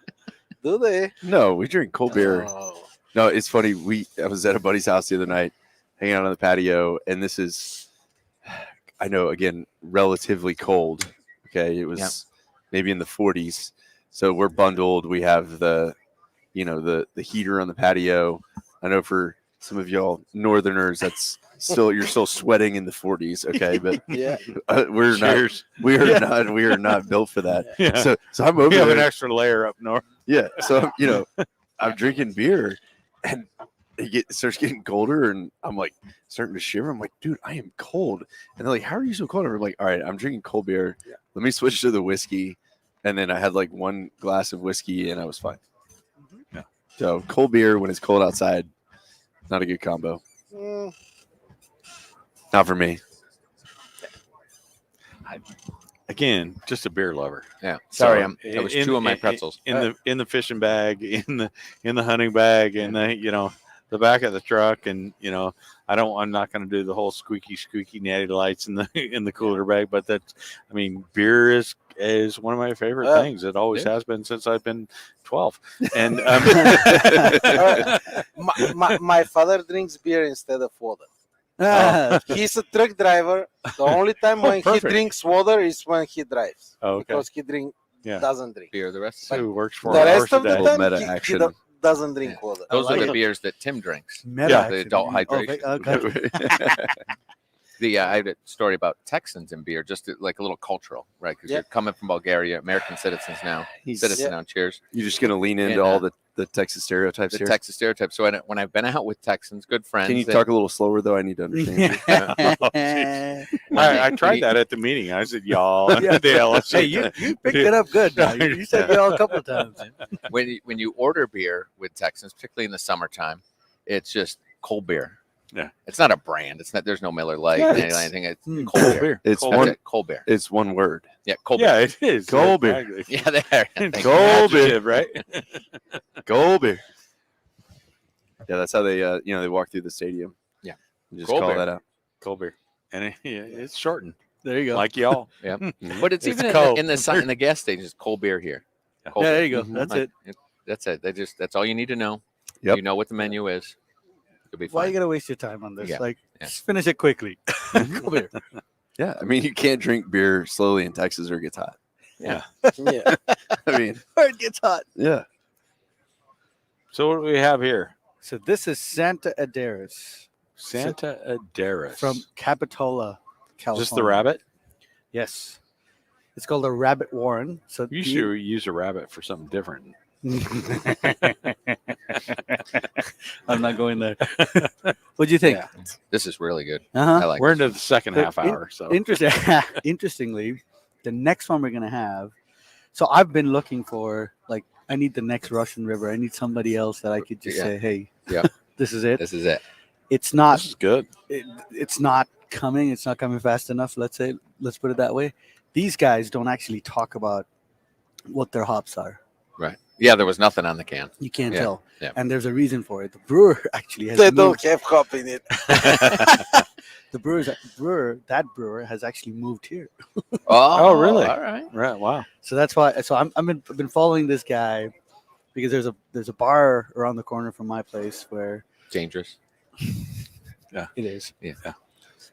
Do they? No, we drink cold beer. Oh. No, it's funny. I was at a buddy's house the other night, hanging out on the patio, and this is, I know, again, relatively cold. Okay, it was Yep. maybe in the 40s, so we're bundled. We have the heater on the patio. I know for some of y'all Northerners, that's you're still sweating in the 40s. Okay, but Yeah. we're Cheers. we are not built for that. Yeah. So I'm over we have there. an extra layer up north. Yeah. So, I'm drinking beer and it starts getting colder, and I'm like starting to shiver. I'm like, dude, I am cold. And they're like, how are you so cold? And I'm like, all right, I'm drinking cold beer. Yeah. Let me switch to the whiskey. And then I had like one glass of whiskey, and I was fine. Yeah. So cold beer when it's cold outside, not a good combo. Mm, Not for me. Again, just a beer lover. Yeah. Sorry, So, that was two of my pretzels. in the fishing bag, in the hunting bag, in the the back of the truck, and I'm not going to do the whole squeaky natty lights in the cooler bag, but beer is one of my favorite things. It always has been since I've been 12. And my father drinks beer instead of water. He's a truck driver. The only time when he perfect. drinks water is when he drives. Okay. Because he doesn't drink. Beer the rest. Who works for The an rest hour of the today. Little time, meta he action. doesn't drink water. Those I are like the it. beers that Tim drinks. Meta the action. adult Oh, hydration. okay. I had a story about Texans and beer, just like a little cultural, right? Because you're coming from Bulgaria, American citizens now. Now, cheers. You're just going to lean into And, all the Texas stereotypes The here. Texas stereotype. So when I've been out with Texans, good friends. Can you that- talk a little slower, though? I need to understand you. I tried that at the meeting. I said, y'all. Yeah. The LSU. Hey, you picked it up good. Now. You said y'all a couple of times. when you order beer with Texans, particularly in the summertime, it's just cold beer. Yeah. It's not a brand. It's not. There's no Miller Lite Yeah, or it's- anything. It's Mm. cold beer. It's Cold That's one. it, cold beer. It's one word. Yeah, cold Yeah, beer. it is. Cold beer. Exactly. Yeah, there. Thank you. Cold beer. Adjective, right? Gold beer. Yeah, that's how they they walk through the stadium. Yeah. You just Cold call beer. that out. Cold beer. And it's shortened, There you go. like y'all. But it's It's even cold. in the gas station. It's cold beer here. Cold yeah, beer. there you go. Mhm. That's Like, it. That's it. That's all you need to know. Yep. You know what the menu is. You'll be Why fine. you gotta waste your time on this? Yeah. Like, Yeah. just finish it quickly. Come here. Yeah, I mean you can't drink beer slowly in Texas or it gets hot. Yeah. I mean, Or it gets hot. yeah. So what do we have here? So this is Santa Adaris Santa Adaris. from Capitola, California. Just the rabbit? Yes. It's called a rabbit warren. So You should use a rabbit for something different. I'm not going there. What do you think? Yeah. This is really good. Uh-huh. I like. We're this. into the second half In- hour. So Interesting. Interestingly, the next one we're gonna have. So I've been looking for I need the next Russian River. I need somebody else that I could just Yeah. say, hey, Yeah. this is it. This is it. It's not. this is good. It's not coming. It's not coming fast enough. Let's put it that way. These guys don't actually talk about what their hops are. Right. Yeah, there was nothing on the can. You can't Yeah, tell. yeah. And there's a reason for it. The brewer actually has They moved. don't have hop in it. The that brewer has actually moved here. Oh, really? All right. Right. Wow. So that's why. So I've been following this guy because there's a bar around the corner from my place where Dangerous. it is. Yeah.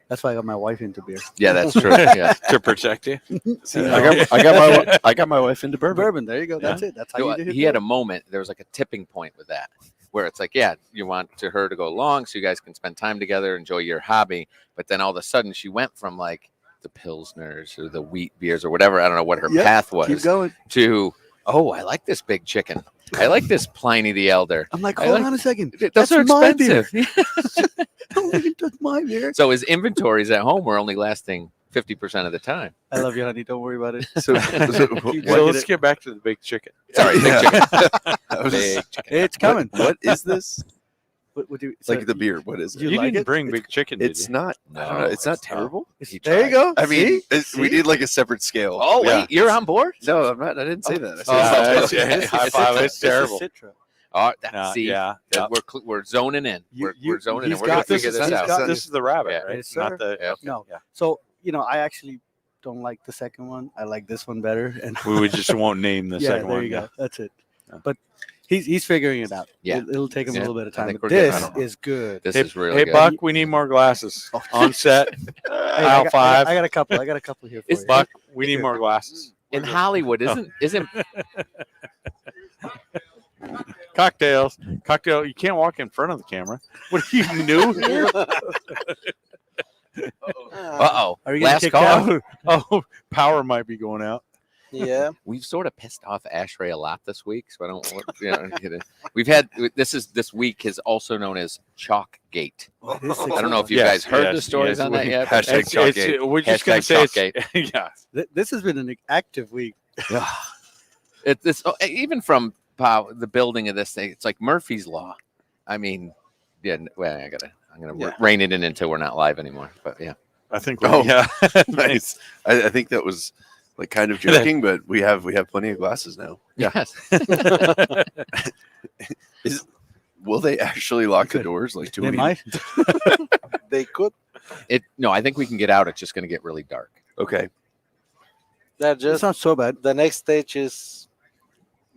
That's why I got my wife into beer. Yeah, that's true. Yeah. To protect you. See, Yeah. I got my wife into bourbon. Bourbon. There you go. That's it. That's how you do it. He had a moment. There was like a tipping point with that, where it's like, yeah, you want her to go along so you guys can spend time together, enjoy your hobby. But then all of a sudden, she went from like the pilsners or the wheat beers or whatever. I don't know what her Yep, path Keep was going. to. Oh, I like this big chicken. I like this Pliny the Elder. I'm like, I hold like- on a second. Those That's are my beer. expensive. Don't even touch my beer. So his inventories at home were only lasting 50% of the time. I love you, honey. Don't worry about it. So, Keep So going. let's get back to the big chicken. Sorry, big Yeah. chicken. I was- Big chicken. It's coming. what is this? What do you, Like the beer? What is it? You You like didn't it? bring big chicken, did It's you? not. I don't know. It's not terrible. He There you tried. go. I mean, See? we need like a separate scale. Oh, wait, Yeah. you're on board? No, I'm not. I didn't say that. I said Oh, it's it's- terrible. high five. It's terrible. Citra. Oh, that, see, Yeah. that we're zoning in. We're zoning in. he's We're going got to this. figure He's this got out. this. This is the rabbit, Yeah. right? Yes, Not sir. the. Yeah. No. Yeah. So I actually don't like the second one. I like this one better. And We just won't name the yeah, second there one. you go. That's it. Yeah. But he's figuring it out. Yeah. It'll take him Yeah. a little bit of I time. think But we're getting this on it. is good. This Hey, is really hey good. Buck, we need more glasses on set. Hey, Aisle five. I got a couple. I got a couple here for It's you. Buck, we need more glasses. In Hollywood, isn't Cocktail. You can't walk in front of the camera. What are you new here? uh-oh. Are you gonna Last kick call. out? Oh, power might be going out. Yeah. We've sort of pissed off Ashray a lot this week, so I don't. You know, we've had this week is also known as Chalk Gate. What is I don't know if you Yes, guys heard the yes, stories yes, on that we- yet. but Hashtag Chalkgate. We're just going to Hashtag say it's, yeah. This has been an active week. It's even from the building of this thing. It's like Murphy's Law. I mean, yeah. Well, I'm gonna Yeah. rein it in until we're not live anymore. But yeah, I think. Oh. Yeah. Nice. I think that was like kind of joking, but we have plenty of glasses now. Yeah. yes. Will they actually lock the Could. doors? Like, do They we? might. They could. No, I think we can get out. It's just going to get really dark. Okay. They're It's just not so bad. the next stage is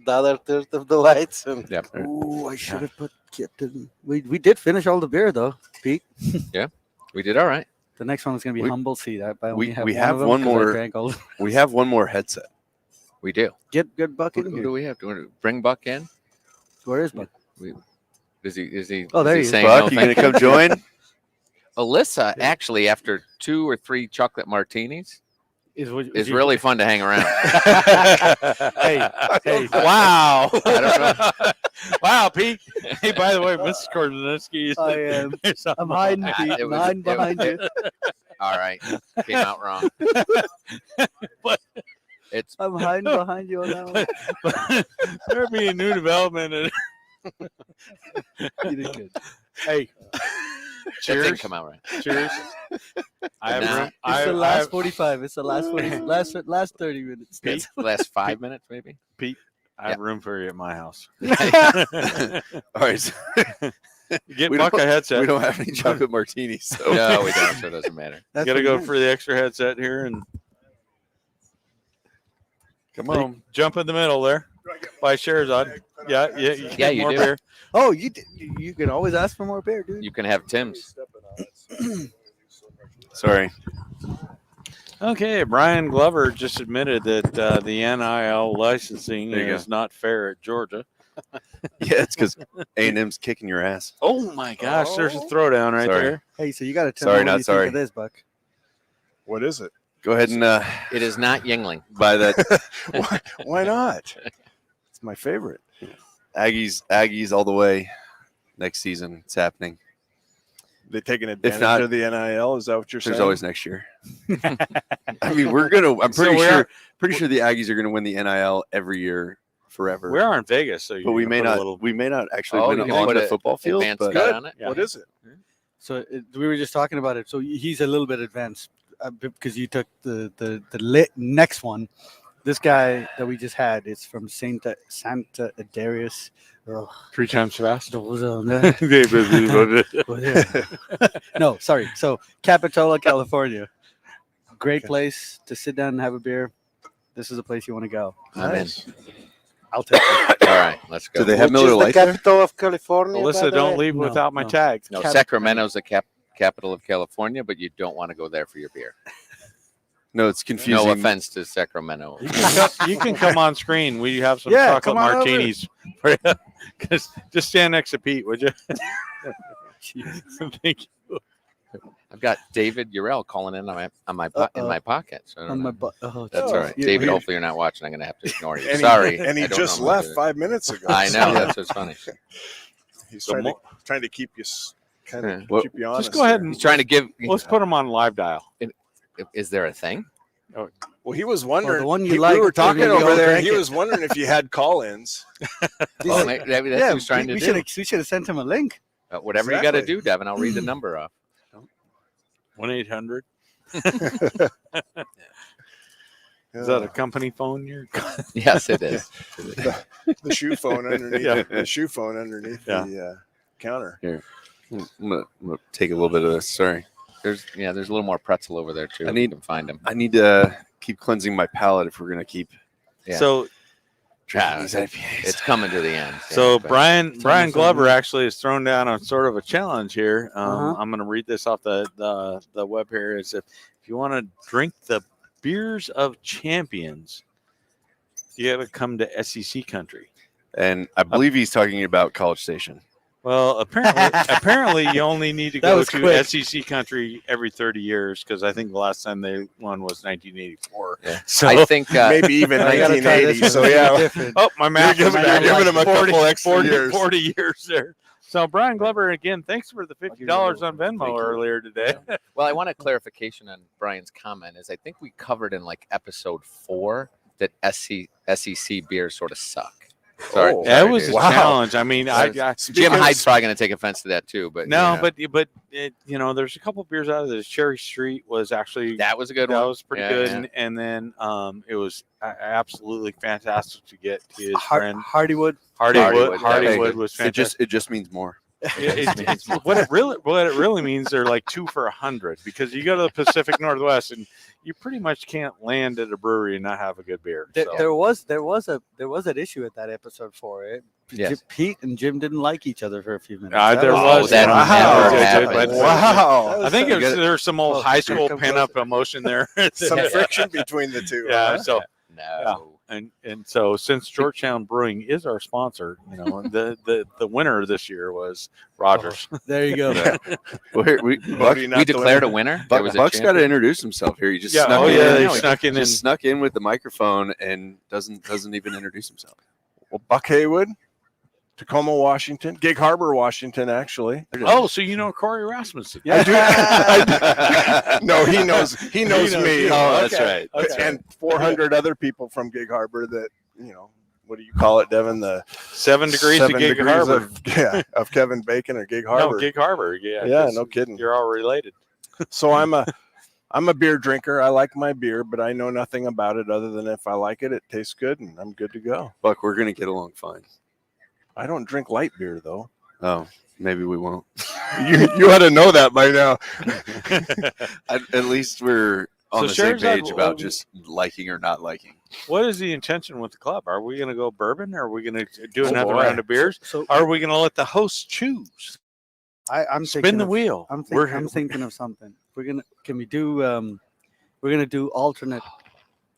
the other third of the lights. And Yep. Ooh, I should have kept it. We did finish all the beer though, Pete. We did all right. The next one is going to be We- Humble Seed. I only we have have of them one 'cause I more- drank all- We have one more headset. We do. Get good Buck Who, in who here. do we have? Do we want to bring Buck in? Where is Buck? Is he? Oh, there is he is. saying Buck, no you gonna thank come join? Alyssa, actually, after 2 or 3 chocolate martinis, is really fun to hang around. hey, wow. I don't know. Wow, Pete. Hey, by the way, Mrs. Korzinski. I am. I'm hiding, Pete. It I'm was- hiding it- behind you. All right, came out wrong. But- I'm hiding behind you on that one. There be a new development. And You did good. hey, That cheers. didn't come out right. Cheers. I have Now- room. It's I, the I last have, 45. It's the last 40, last 30 minutes. Pete, Last 5 minutes, maybe. I have room for you at my house. All right. So Get We Buck a we headset. don't have any chocolate martinis, so No, we don't. So it doesn't matter. That's Gotta what go he for the extra headset here and come on. jump in the middle there by Sherzad. Yeah, yeah, you Yeah, get you more do. beer. Oh, you can always ask for more beer, dude. You can have Tim's. Sorry. Okay, Brian Glover just admitted that the NIL licensing There you is not fair at Georgia. Yeah, it's because A&M's kicking your ass. Oh my gosh, there's a throwdown right Sorry. there. Hey, so you got to tell Sorry, me what not you sorry. think of this, Buck. What is it? Go ahead and It is not Yingling. buy that Why not? It's my favorite. Aggies all the way. Next season, it's happening. They taking advantage not- of the NIL. Is that what you're saying? There's always next year. I mean, I'm So pretty we sure. are- Pretty sure the Aggies are going to win the NIL every year forever. We are in Vegas, so but we may not. Little, We may not actually Oh, win you it can on put the a football field. Advanced But bet on it. Yeah. What is it? So we were just talking about it. So he's a little bit advanced because you took the next one. This guy that we just had is from Santa Adarius. Oh, 3 times fast. no, sorry. So Capitola, California. Great place to sit down and have a beer. This is a place you want to go. I'm in. I'll take it. All right, let's go. do they have which Miller is the Lite there? capital of California. by Alyssa, the don't way? leave No, without my no. tag. No, Cap- Sacramento's the capital of California, but you don't want to go there for your beer. No, it's confusing. No offense to Sacramento. You can come on screen. We have some Yeah, chocolate come on over. martinis. For you. Just stand next to Pete, would you? Thank you. I've got David Urell calling in in my pocket. So I don't On my know. butt. Oh, That's Oh, all right, yeah, David. yeah. Hopefully you're not watching. I'm going to have to ignore you. And he- Sorry, And he I don't just normally left do 5 minutes ago. that. I know. That's what's funny. He's So trying to keep you kind Yeah. of Well, keep you honest. Just go ahead here. and He's trying to give. let's put them on live dial. Is there a thing? Well, he was wondering. the one you we like, were talking maybe over I'll there, and drink he it. was wondering if you had call-ins. Well, maybe that's what he was trying to we do. should have sent him a link. Whatever you got to Exactly. do, Devin. I'll read the number off. 1-800. Is that a company phone? Yes, it is. the shoe phone underneath? Yeah. The shoe phone underneath Yeah. the counter. I'm gonna take a little bit of this. Sorry. There's a little more pretzel over there too. I if need- you can find them. I need to keep cleansing my palate if we're gonna keep Yeah. So drinking Yeah, these IPAs. It's coming to the end. So but- Brian almost Glover over. actually has thrown down on sort of a challenge here. Uh-huh. I'm going to read this off the web here. Is if you want to drink the beers of champions, you got to come to SEC country. And I believe he's talking about College Station. Well, apparently you only need to That go was to quick. SEC country every 30 years because I think the last time they won was 1984. Yeah. So I think Maybe even I gotta try 1980. this So one. yeah, Different. oh, my math You're is giving- bad. you're giving him a 40 couple extra 40 years. 40 years there. So Brian Glover, again, thanks for the $50 on Venmo Thank you. earlier today. Well, I want a clarification on Brian's comment. Is I think we covered in like episode 4 that SEC beers sort of suck. Sorry, Oh, That sorry, was dude. a Wow. challenge. I mean, I Jim Hyde's probably going to take offense to that too. But no, yeah. but it, there's a couple beers out of this. Cherry Street was actually that was a good that one. was pretty Yeah, good, yeah. and then it was absolutely fantastic to get his friend Hardywood. Hardywood. Hardywood, yeah, Hardywood was It fantastic. just means more. What it really means they're like 2 for $100 because you go to the Pacific Northwest and you pretty much can't land at a brewery and not have a good beer. There, So. there was an issue at that episode 4. Yes. Pete and Jim didn't like each other for a few minutes. There was- was that Wow. never happened. but- Wow. I think You there's some old Well, high here school comes pin up emotion there. Some friction between the two. Yeah, huh? so No. and so since Georgetown Brewing is our sponsor, the winner this year was Rogers. There you go. Well, here, Buck, Maybe not We the declared a winner. winner. There was a Buck's got to champion? introduce himself here. He just Yeah, snuck oh in. yeah, they no, snuck in. Just snuck in with the microphone and doesn't even introduce himself. Well, Buck Haywood, Tacoma, Washington, Gig Harbor, Washington, actually. Oh, so you know Corey Rasmussen? I do. I do. No, he knows. He knows me. you. Oh, that's Okay. right. Okay. And 400 other people from Gig Harbor that, what do you call it, Devin? The 7 degrees 7 of Gig degrees Harbor. of Kevin Bacon or Gig Harbor. No, Gig Harbor. Yeah. Yeah, 'cause no kidding. You're all related. So I'm a beer drinker. I like my beer, but I know nothing about it other than if I like it, it tastes good, and I'm good to go. Buck, we're gonna get along fine. I don't drink light beer though. Oh, maybe we won't. You ought to know that by now. At least we're on So the same Sharon's like, page about just liking or not liking. What is the intention with the club? Are we going to go bourbon? Or are we going to do Oh, another boy. round of beers? So Or are we going to let the host choose? I'm Spin thinking the of- wheel. I'm We're- thinking of something. Can we do we're gonna do alternate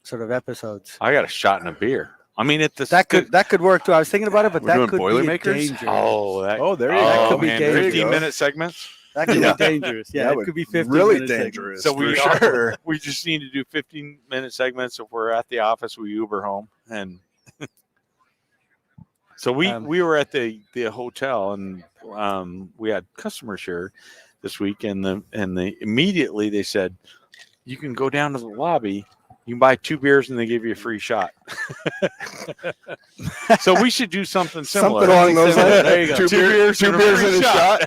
sort of episodes. I got a shot in a beer. I mean, at the That could work too. I was thinking about it, but We're that doing could be Boilermakers? dangerous. Oh, There you That go. could be man, dangerous. 15-minute segments. That could Yeah. be dangerous. Yeah, That it would could be 15 really minutes segment. dangerous. So for we sure. we just need to do 15-minute segments. If we're at the office, we Uber home, and so we were at the hotel, and we had customers here this week, and the immediately they said, you can go down to the lobby. You can buy 2 beers and they give you a free shot. So we should do something similar. Something along those lines. There you go. Two Two beers and a and free a shot.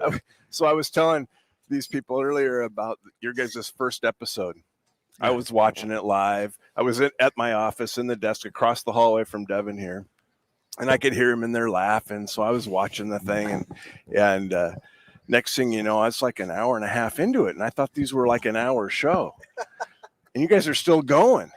shot. So I was telling these people earlier about your guys' first episode. I was watching it live. I was at my office in the desk across the hallway from Devin here, and I could hear him in there laughing. So I was watching the thing, and next thing you know, I was like an hour and a half into it, and I thought these were like an hour show, and you guys are still going.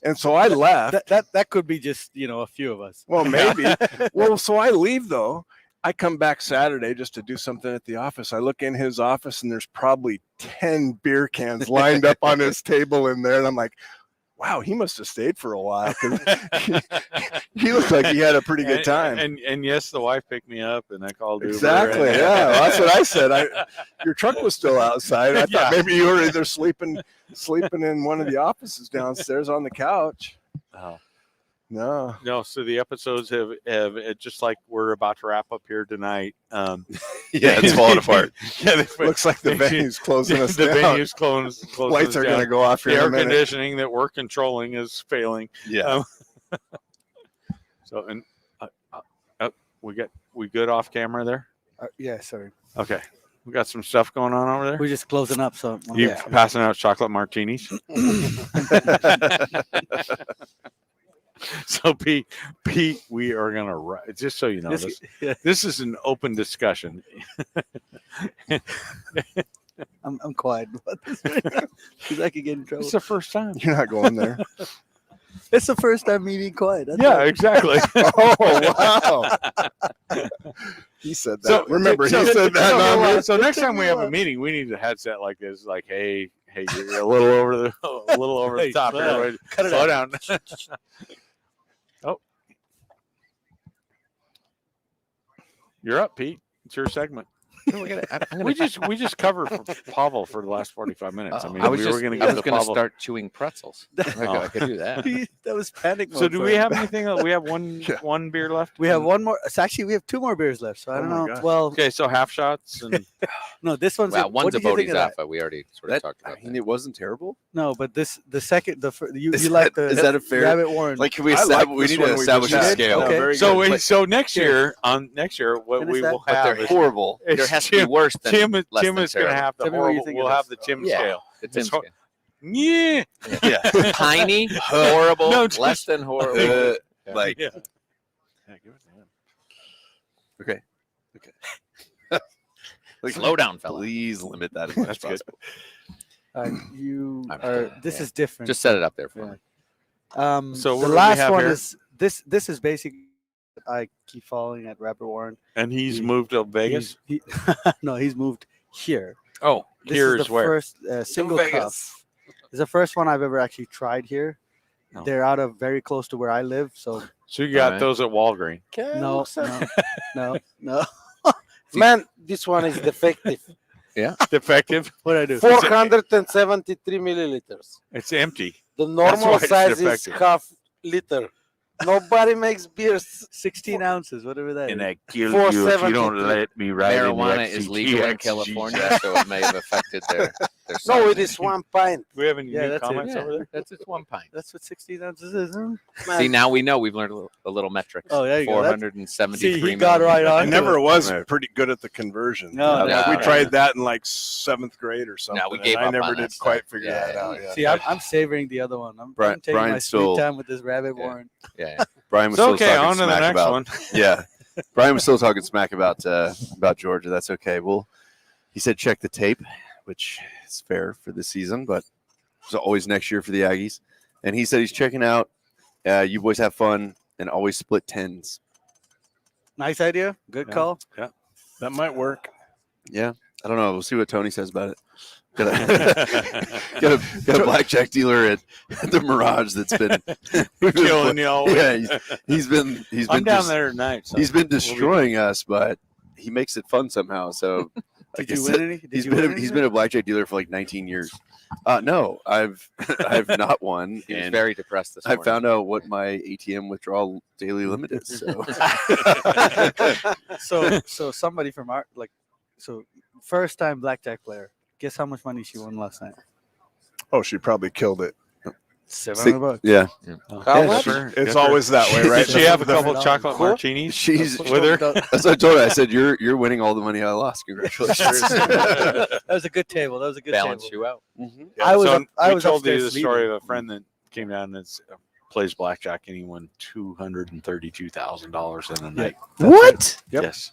And so I left. That could be just a few of us. Well, maybe. Well, so I leave though. I come back Saturday just to do something at the office. I look in his office and there's probably 10 beer cans lined up on his table in there. And I'm like, wow, he must have stayed for a while. 'Cause he looked like he had a pretty good time. And yes, the wife picked me up, and I called Uber. Exactly. and- Yeah. Well, that's what I said. Your truck was still outside. I Yeah. thought maybe you were either sleeping in one of the offices downstairs on the couch. Oh. No. No, so the episodes have just like we're about to wrap up here tonight. Yeah, it's falling apart. Yeah, Looks like the venue's closing us the down. venue's closing. Lights are going to go off The here in air a minute. conditioning that we're controlling is failing. Yeah. So and we good off camera there. Yeah, sorry. Okay, we got some stuff going on over there. We're just closing up. So You passing out chocolate martinis. So Pete, we are gonna just so you know this is an open discussion. I'm quiet about this because I could get in trouble. It's the first time. You're not going there. It's the first time me being quiet. That's Yeah, all. exactly. Oh, wow. He said that. Remember, he said that. on So me. next time we have a meeting, we need a headset like this. Like, hey, you're a little over the Hey, top slow here. down. Cut it Slow out. down. Oh. You're up, Pete. It's your segment. Look at it. I'm We gonna, just covered Pavel for the last 45 minutes. I mean, I was we just were going to I get was to going to Pavel. start chewing pretzels. I could do that. That was panic mode. So do for we him. have anything? We have one Yeah. one beer left. We have one more. It's actually we have 2 more beers left. So I Oh don't my know. gosh. Well, Okay, so half shots and no, this one's. Wow, what one's a did you think of that? Bodhisattva. We already sort of That, talked I about mean, that. it wasn't terrible. No, but the second you Is like that- the is that a fair- Rabbit Warren. Like, can we I like establish? We this need one to we establish a just had. scale. Okay. Very so good. we, so next Cheers. year what Finish we that. will But have they're is horrible. There has to be worse than Tim less is than going to terrible. have the Tell me what you horrible. think We'll of have this. the Tim Yeah. scale. The Tim It's ho- scale. Yeah. Yeah. Tiny, horrible, No, less than horrible. Like, Yeah. Yeah, give it to him. okay. Like, Slow down, fella. Please limit that as much as That's good. possible. You I'm are. kidding. This Yeah. is different. Just set it up there for Yeah. me. So what the do we last have one here? is this. This is basically. I keep following at Rabbit Warren. And he's moved to Vegas. He, no, he's moved here. Oh, This here's is the where. first single cuff. It's the first one I've ever actually tried here. Oh. They're out of very close to where I live, so So you got Alright. those at Walgreens. no, no. Man, this one is defective. Defective. What I do? 473 milliliters. It's empty. The why normal it's size is defective. half liter. Nobody makes beers. 16 ounces, whatever that is. I kill you if you don't 473. let me Marijuana is legal in California, so it may have affected their No, size. it is 1 pint. Do we have any Yeah, new that's it. comments Yeah, over there? that's just 1 pint. That's what 16 ounces is. Huh? Man, See, now we know. We've learned a little metrics. Oh, there you go. That's- 473 See, he got right I on. never was Right. pretty good at the conversion. No, we no. tried that in like 7th grade or something. we and gave I up never on did that quite stuff. figure Yeah, that yeah. out. Yeah. See, I'm savoring the other one. I'm Brian- taking Brian my still- sweet time with this Rabbit Yeah. Warren. Yeah. Brian was It's still okay. talking On to the smack next about. one. Yeah, Brian was still talking smack about Georgia. That's okay. Well, he said check the tape, which is fair for this season, but it's always next year for the Aggies. And he said he's checking out. You boys have fun and always split tens. Nice idea. Good Yeah. call. That might work. Yeah, I don't know. We'll see what Tony says about it. Got a blackjack dealer at the Mirage that's been Killing you all. Yeah, he's been I'm down just- there tonight. So he's been we'll be- destroying us, but he makes it fun somehow. So like Did I you said, win any? Did he's you win been anything? a blackjack dealer for like 19 years. No, I've not won, He was and very depressed this I morning. found out what my ATM withdrawal daily limit is. So So somebody from our first time blackjack player. Guess how much money she won last night? Oh, she probably killed it. $700. yeah, How Yeah, much? Sure. It's Good for- always that way, right? Did she have a The- couple of chocolate Cool. martinis she's with her? that's what I told her. I said you're winning all the money I lost. Congratulations. That was a good table. That was a good balance table. you out. Mhm. I was So up, I we was told you upstairs the story sleeping. of a friend that came down and plays blackjack, and he won $232,000 in a night. What? Yep. Yes,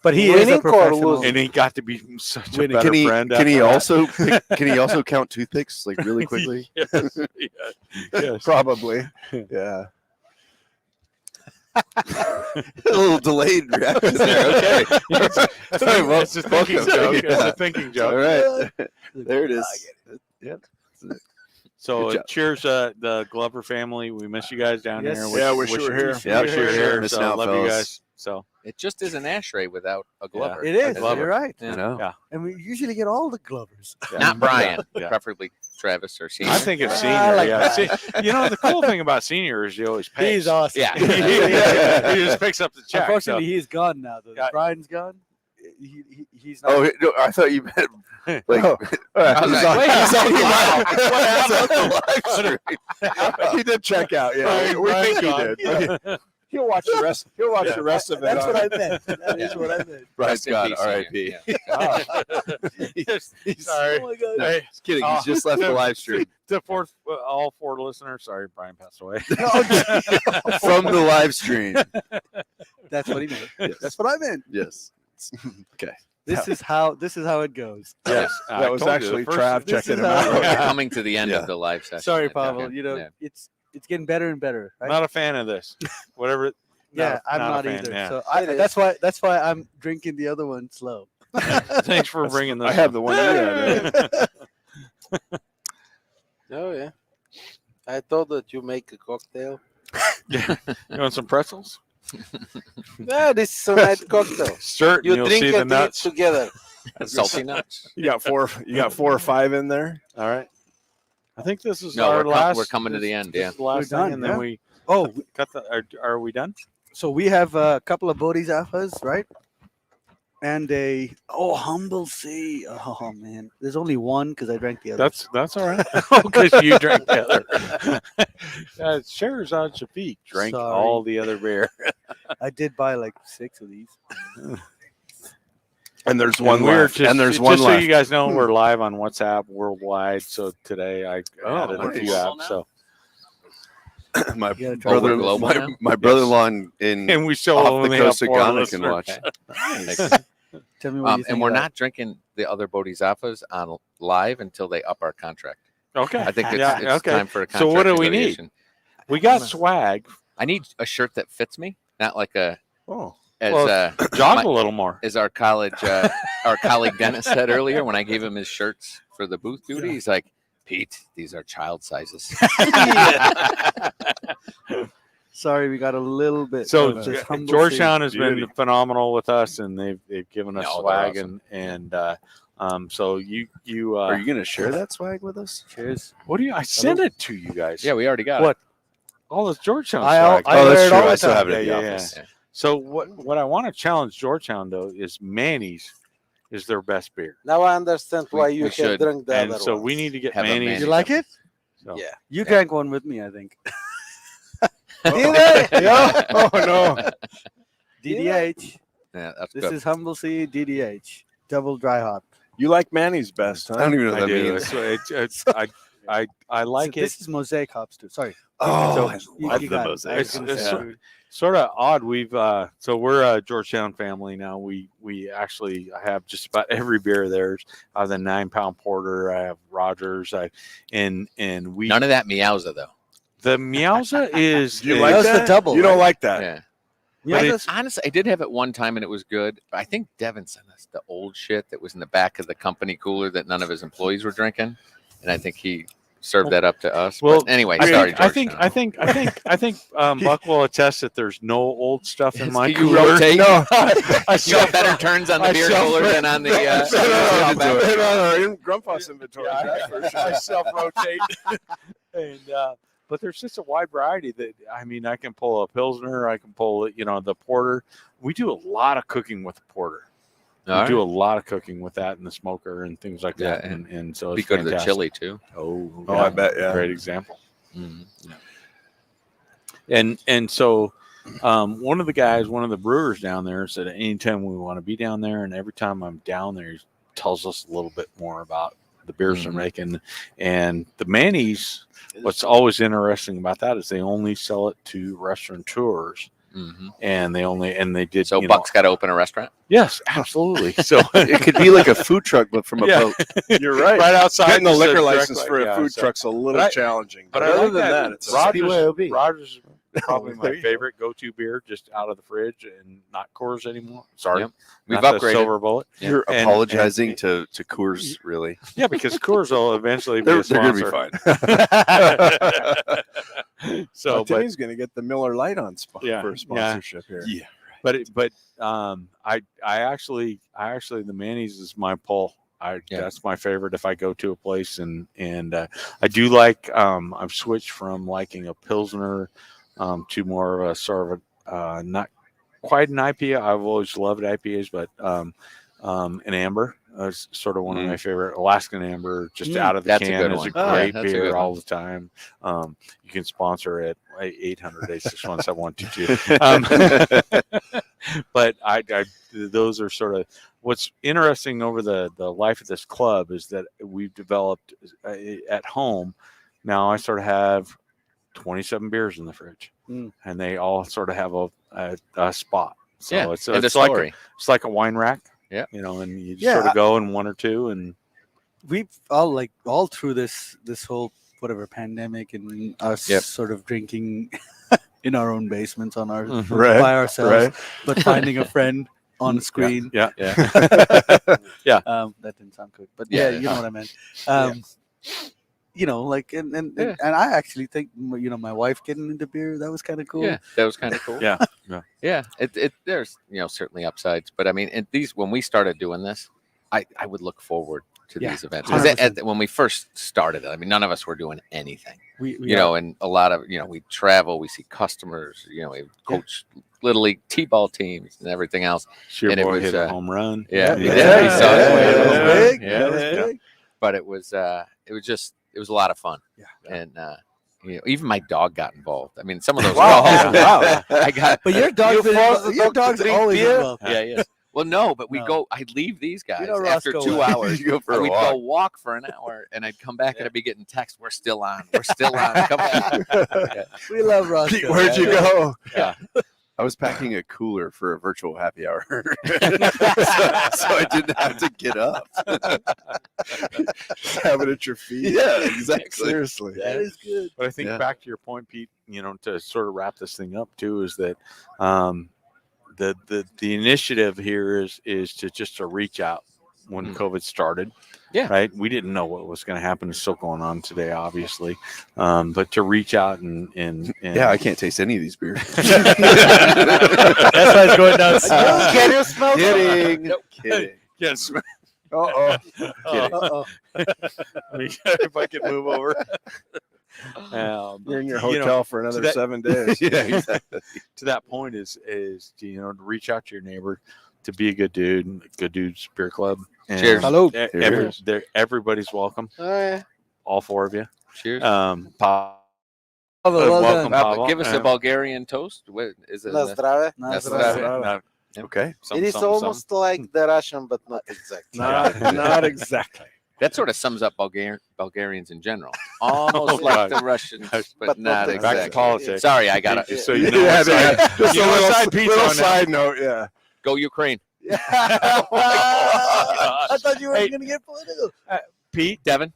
But he is a Winning or professional. losing? and he got to be such a Winning. better Can he friend. can he after that. also can he also count toothpicks like really quickly? Yes. Yes. Probably. Yeah. A little delayed reaction there. Okay. Sorry, well, It's a thinking welcome. joke. It's Yeah. a thinking All joke. right. There it is. Yeah. So Good job. cheers, the Glover family. We miss you guys down Yes. here. Yeah, wish you were here. Yeah, wish you were here. Missing So out, love you fellas. guys. So It just is an ashtray without a Glover. It is. Glover. You're right. Yeah. I know. Yeah. And we usually get all the Glovers. Not Brian, Yeah. preferably Travis or Senior. I think it's I senior. like Yeah. that. See, you know the cool thing about senior is he always pays. He's awesome. Yeah. he just picks up the check. Unfortunately, he's gone now. Though. Yeah. Brian's gone. He's not. Oh no, I thought you meant like Oh, I was he's like, on- wait, he's on the wow. live- What happened? he did check out. Yeah, Brian- we think Brian's he did. He'll watch the rest. He'll watch the rest of it. That's on- what I meant. That is Yeah. what I meant. Brian's Rest in gone. peace, R.I.P. Senior. Yeah. Sorry. Oh my god. No, just kidding. He's just left the live stream To all four listeners, sorry, Brian passed away. from the live stream. That's what he meant. Yes. That's what I meant. Yes. Okay. This is how it goes. Yes, That was actually Trav this checking is him how- out. We're coming to the end Yeah. of the live session. Sorry, Yeah, Pavel. okay. You know, Yeah. it's getting better and better. Right? Not a fan of this. Whatever. yeah, I'm not a fan, either. yeah. So It is. that's why I'm drinking the other one slow. Thanks for bringing this. I have the one. Yeah, Oh yeah. I thought that you make a cocktail. You want some pretzels? Yeah, this is a night cocktail. Stir it, You and you'll drink see the and eat nuts. together. Salty nuts. You got 4 or 5 in there. All right. I think this is No, our last. we're coming to the end. This Yeah. is the last We're thing, done, and then yeah. we Oh, cut the. Are we done? so we have a couple of Bodhisattvas, right? And a humble sea. Oh man, there's only one because I drank the other. That's all right. Because you drank the other. Sherazad Shafiq drank Sorry. all the other beer. I did buy like 6 of these. And there's one And we're left. just, and there's just one so left. you guys know, we're live on WhatsApp worldwide. So today I Oh, added a nice. few apps. So my You gotta try brother, to global now? my brother-in-law in and we still off the only coast have of 4 Ghana can listeners. watch. Tell me what you think. And we're about not drinking the other Bodhisattvas on live until they up our contract. Okay. I think it's, Yeah, it's okay. time for a So contract what do we need? negotiation. We got swag. I need a shirt that fits me, not like a Oh, as Well, Jog my- a little more. as our colleague Dennis said earlier when I gave him his shirts for the booth duty. He's like, Pete, these are child sizes. Sorry, we got a little bit. So of this humble Georgetown has Beauty. been phenomenal with us, and they've given us No, they're swag, awesome. and so you Are you going to share that swag with us? sea. Cheers. what do you? I sent it to you guys. Yeah, we already got What? All this Georgetown I swag. wear that's it true. all the I still time. have it at the Yeah, yeah, office. yeah. So what I want to challenge Georgetown though is Manny's is their best beer, Now I understand why We you have should. drunk the and other so one. we need to get Have a Manny's. Manny's. You like it? So- Yeah. You drank one with me, I think. Did I? yeah. Oh no. DDH. Yeah, that's This good. is humble sea DDH. Double dry hop. You like Manny's best, huh? I don't even know what I that do. means. I like So it. This is mosaic hops too. Sorry. Oh, You- I love you the got it. mosaic. I was It's, gonna it's say. sort of odd. So we're a Georgetown family now. We actually have just about every beer there. I have the 9-pound porter. I have Rogers. And we None of that Meowza though. the Meowza is Do you is- like That's the that? double, You don't right? like that? Yeah. Yeah, But that's- honestly, I did have it one time and it was good. But I think Devin sent us the old shit that was in the back of the company cooler that none of his employees were drinking, and I think he served that up to us. Well, But anyway, I sorry, think, I think Buck will attest that there's no old stuff in my You cooler. rotate? No. you got better turns on the I beer self- cooler than on the. In Grumphouse inventory. that's for sure. I self-rotate. And but there's just a wide variety that I mean I can pull a Pilsner, I can pull the porter. We do a lot of cooking with the porter. We do a lot of cooking with that in the smoker and things like that. Yeah, And so Be it's good to the fantastic. chili too. Oh, Oh, I bet, yeah. Great example. Mhm. And so one of the brewers down there said anytime we want to be down there, and every time I'm down there, he tells us a little bit more about the beers they're making. And the Manny's, what's always interesting about that is they only sell it to restaurateurs, Mhm. and they did. So Buck's got to open a restaurant. Yes, absolutely. So it could be like a food truck, but from a Yeah. boat. You're right. right outside Getting the just liquor a license direct- for a yeah, food so- truck's a little But I- challenging. But other I like than that, it's a Rogers. Rogers is probably my There you go. favorite go-to beer, just out of the fridge and not Coors anymore. Sorry, Yep. We've not the upgraded. Silver Bullet. Yeah. You're And- apologizing to Coors, really? Yeah, because Coors will eventually be They're, a they're going to sponsor. be fine. So, but Tim's going to get the Miller Lite on Yeah, for sponsorship here. Yeah. I actually the Manny's is my pull. That's my favorite if I go to a place, and I do like I've switched from liking a Pilsner to more of a sort of a not quite an IPA. I've always loved IPAs, but an amber is sort of one of my favorite. Alaskan amber, just out of the That's a can, good is one. a Oh, great that's a good beer one. all the time. You can sponsor it 800-861-712. But I those are sort of what's interesting over the life of this club is that we've developed at home. Now I sort of have 27 beers in the fridge, and they all sort of have a spot. So Yeah, it's and a like story. it's like a wine rack. Yeah. And you just Yeah, sort of go in one or two, and We've all through this whole whatever pandemic and us Yep. sort of drinking in our own basements on our Right. by ourselves, Right. but finding a friend on the screen. yeah. That didn't sound good, but yeah, Yeah. you know what I meant. you know, like and Yeah. and I actually think my wife getting into beer, that was kind of cool. Yeah, that was kind of cool. Yeah. Yeah. There's certainly upsides, but I mean, when we started doing this, I would look forward to Yeah, these events 100%. when we first started it. I mean, none of us were doing anything, We and a lot of we travel, we see customers, we coach little league t-ball teams and everything else. Sure, And it boy was, hit a home run. Yeah, we yeah, did. yeah, We saw yeah, it. that was Yeah. big. Yeah. That was Yeah. big. But it was a lot of fun. Yeah. And even my dog got involved. I mean, some of those Wow. dogs. Wow. I got. But your dog's You forced the your dog to dog's drink always beer? involved. Yeah, yes. Well, no, but No. I'd leave these guys know after Roscoe 2 well. hours. You go for a We'd walk. go walk for an hour, and I'd come back and I'd be getting texts. We're still on. We're still on. Come on. We love Roscoe. Pete, where'd you go? I was packing a cooler for a virtual happy hour, so I didn't have to get up. Just have it at your feet. Yeah, exactly. Seriously. That is good. But I think Yeah. back to your point, Pete, to sort of wrap this thing up too, is that the initiative here is to reach out when COVID started. Yeah. Right. We didn't know what was going to happen. It's still going on today, obviously. But to reach out and Yeah, I can't taste any of these beers. That's why it's going down. Can you smell them? Kidding. Kidding. yes. Uh-oh. Kidding. Uh-oh. If I could move over. You're in your you know, hotel for another that- 7 days. Yeah, exactly. to that point is to reach out to your neighbor, to be a good dude, Good Dudes Beer Club. And Cheers. Hello. everybody's welcome, Oh, yeah. all four of you. Cheers. Pavel, Well welcome, done. Pavel. Give us a Bulgarian toast. What is it? Na zdrave. That's Nice. right. Okay. It is almost like the Russian, but not exactly. Not exactly. That sort of sums up Bulgarians in general. Almost Oh, like God. the Russians, but But not not Back exactly. to politics. Sorry, I got Just it. so you know. Yeah, side- just you a know little, side pizza little on that. side note. Yeah. Go Ukraine. I thought you were Hey. going to get political. Pete, Devin,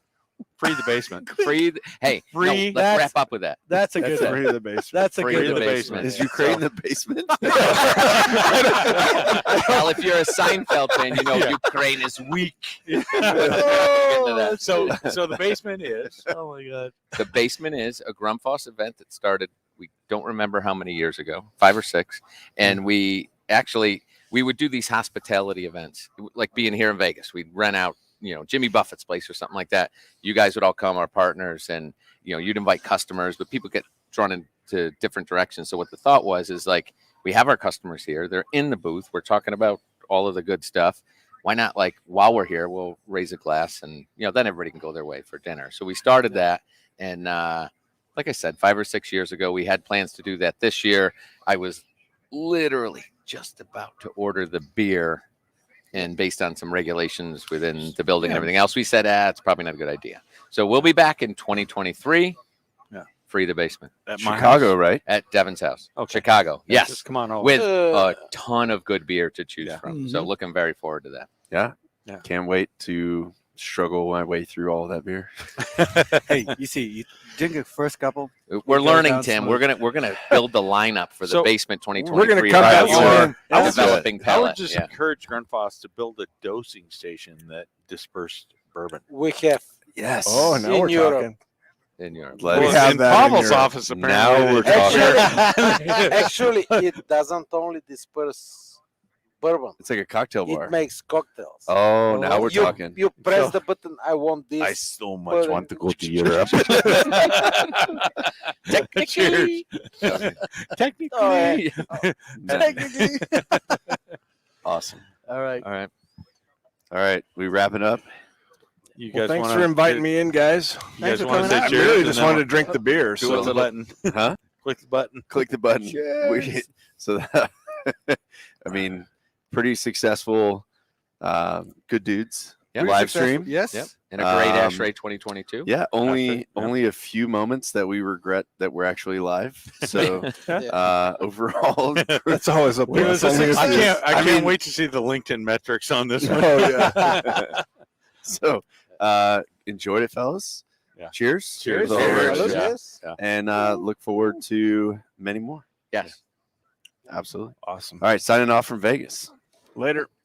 free the basement. free. Hey, Free. no, let's wrap up with that. That's a That's good one. free to the basement. That's a Free good the one. basement. Is Ukraine the basement? Well, if you're a Seinfeld fan, you know Ukraine is weak. Get into that. So the basement is Oh my God. The basement is a Grumfoss event that started, we don't remember how many years ago, 5 or 6. And we would do these hospitality events, like being here in Vegas. We'd rent out, Jimmy Buffett's place or something like that. You guys would all come, our partners, and, you'd invite customers, but people get drawn into different directions. So what the thought is like, we have our customers here. They're in the booth. We're talking about all of the good stuff. Why not, like, while we're here, we'll raise a glass and, then everybody can go their way for dinner. So we started that. And like I said, 5 or 6 years ago, we had plans to do that. This year, I was literally just about to order the beer. And based on some regulations within the building and everything else, we said, it's probably not a good idea. So we'll be back in 2023. Yeah. Free the basement at my Chicago, house. right? at Devon's house. Okay. Chicago. Yes. Just come on over. With a ton of good beer to choose Yeah. from. So looking very forward to that. Yeah. Can't wait to struggle my way through all that beer. Hey, you see, you drink a first couple. We're go learning, down Tim. smooth. We're gonna build the lineup for the So, basement 2023. We're gonna come around back your soon. I would developing I would palate. just Yeah. encourage Grunfoss to build a dosing station that dispersed bourbon. We have. Yes. Oh, now In we're Europe. talking. In Europe. Let's- We have in that in Pavel's Europe. office, apparently. Now we're talking. Actually, it doesn't only disperse bourbon. It's like a cocktail bar. It makes cocktails. Oh, now we're you, talking. You press So- the button. I want this. I so much But- want to go to Europe. Technically. Technically. Oh, yeah. Technically. Awesome. All right. All right. All right, we wrapping up. You Well, guys thanks wanna for inviting do- me in, guys. You guys for want to coming say out. I cheers? really and just then wanted to drink the beer. do a So little button. Huh? Click the button. Click the button. Cheers. So that, I mean, pretty successful. Good dudes. Yeah. Pretty Live successful. stream. Yes. Yep. And a great Um, AHR 2022. Yeah, only yeah. only a few moments that we regret that we're actually live. So overall, that's always a It was plus. a Only if I success. you- can't wait to see the LinkedIn metrics on this one. Oh yeah. so enjoyed it, fellas. Yeah. Cheers. Cheers. To the whole Cheers. road. Yes. And look forward to many more. Yes. Absolutely. Awesome. All right, signing off from Vegas. Later.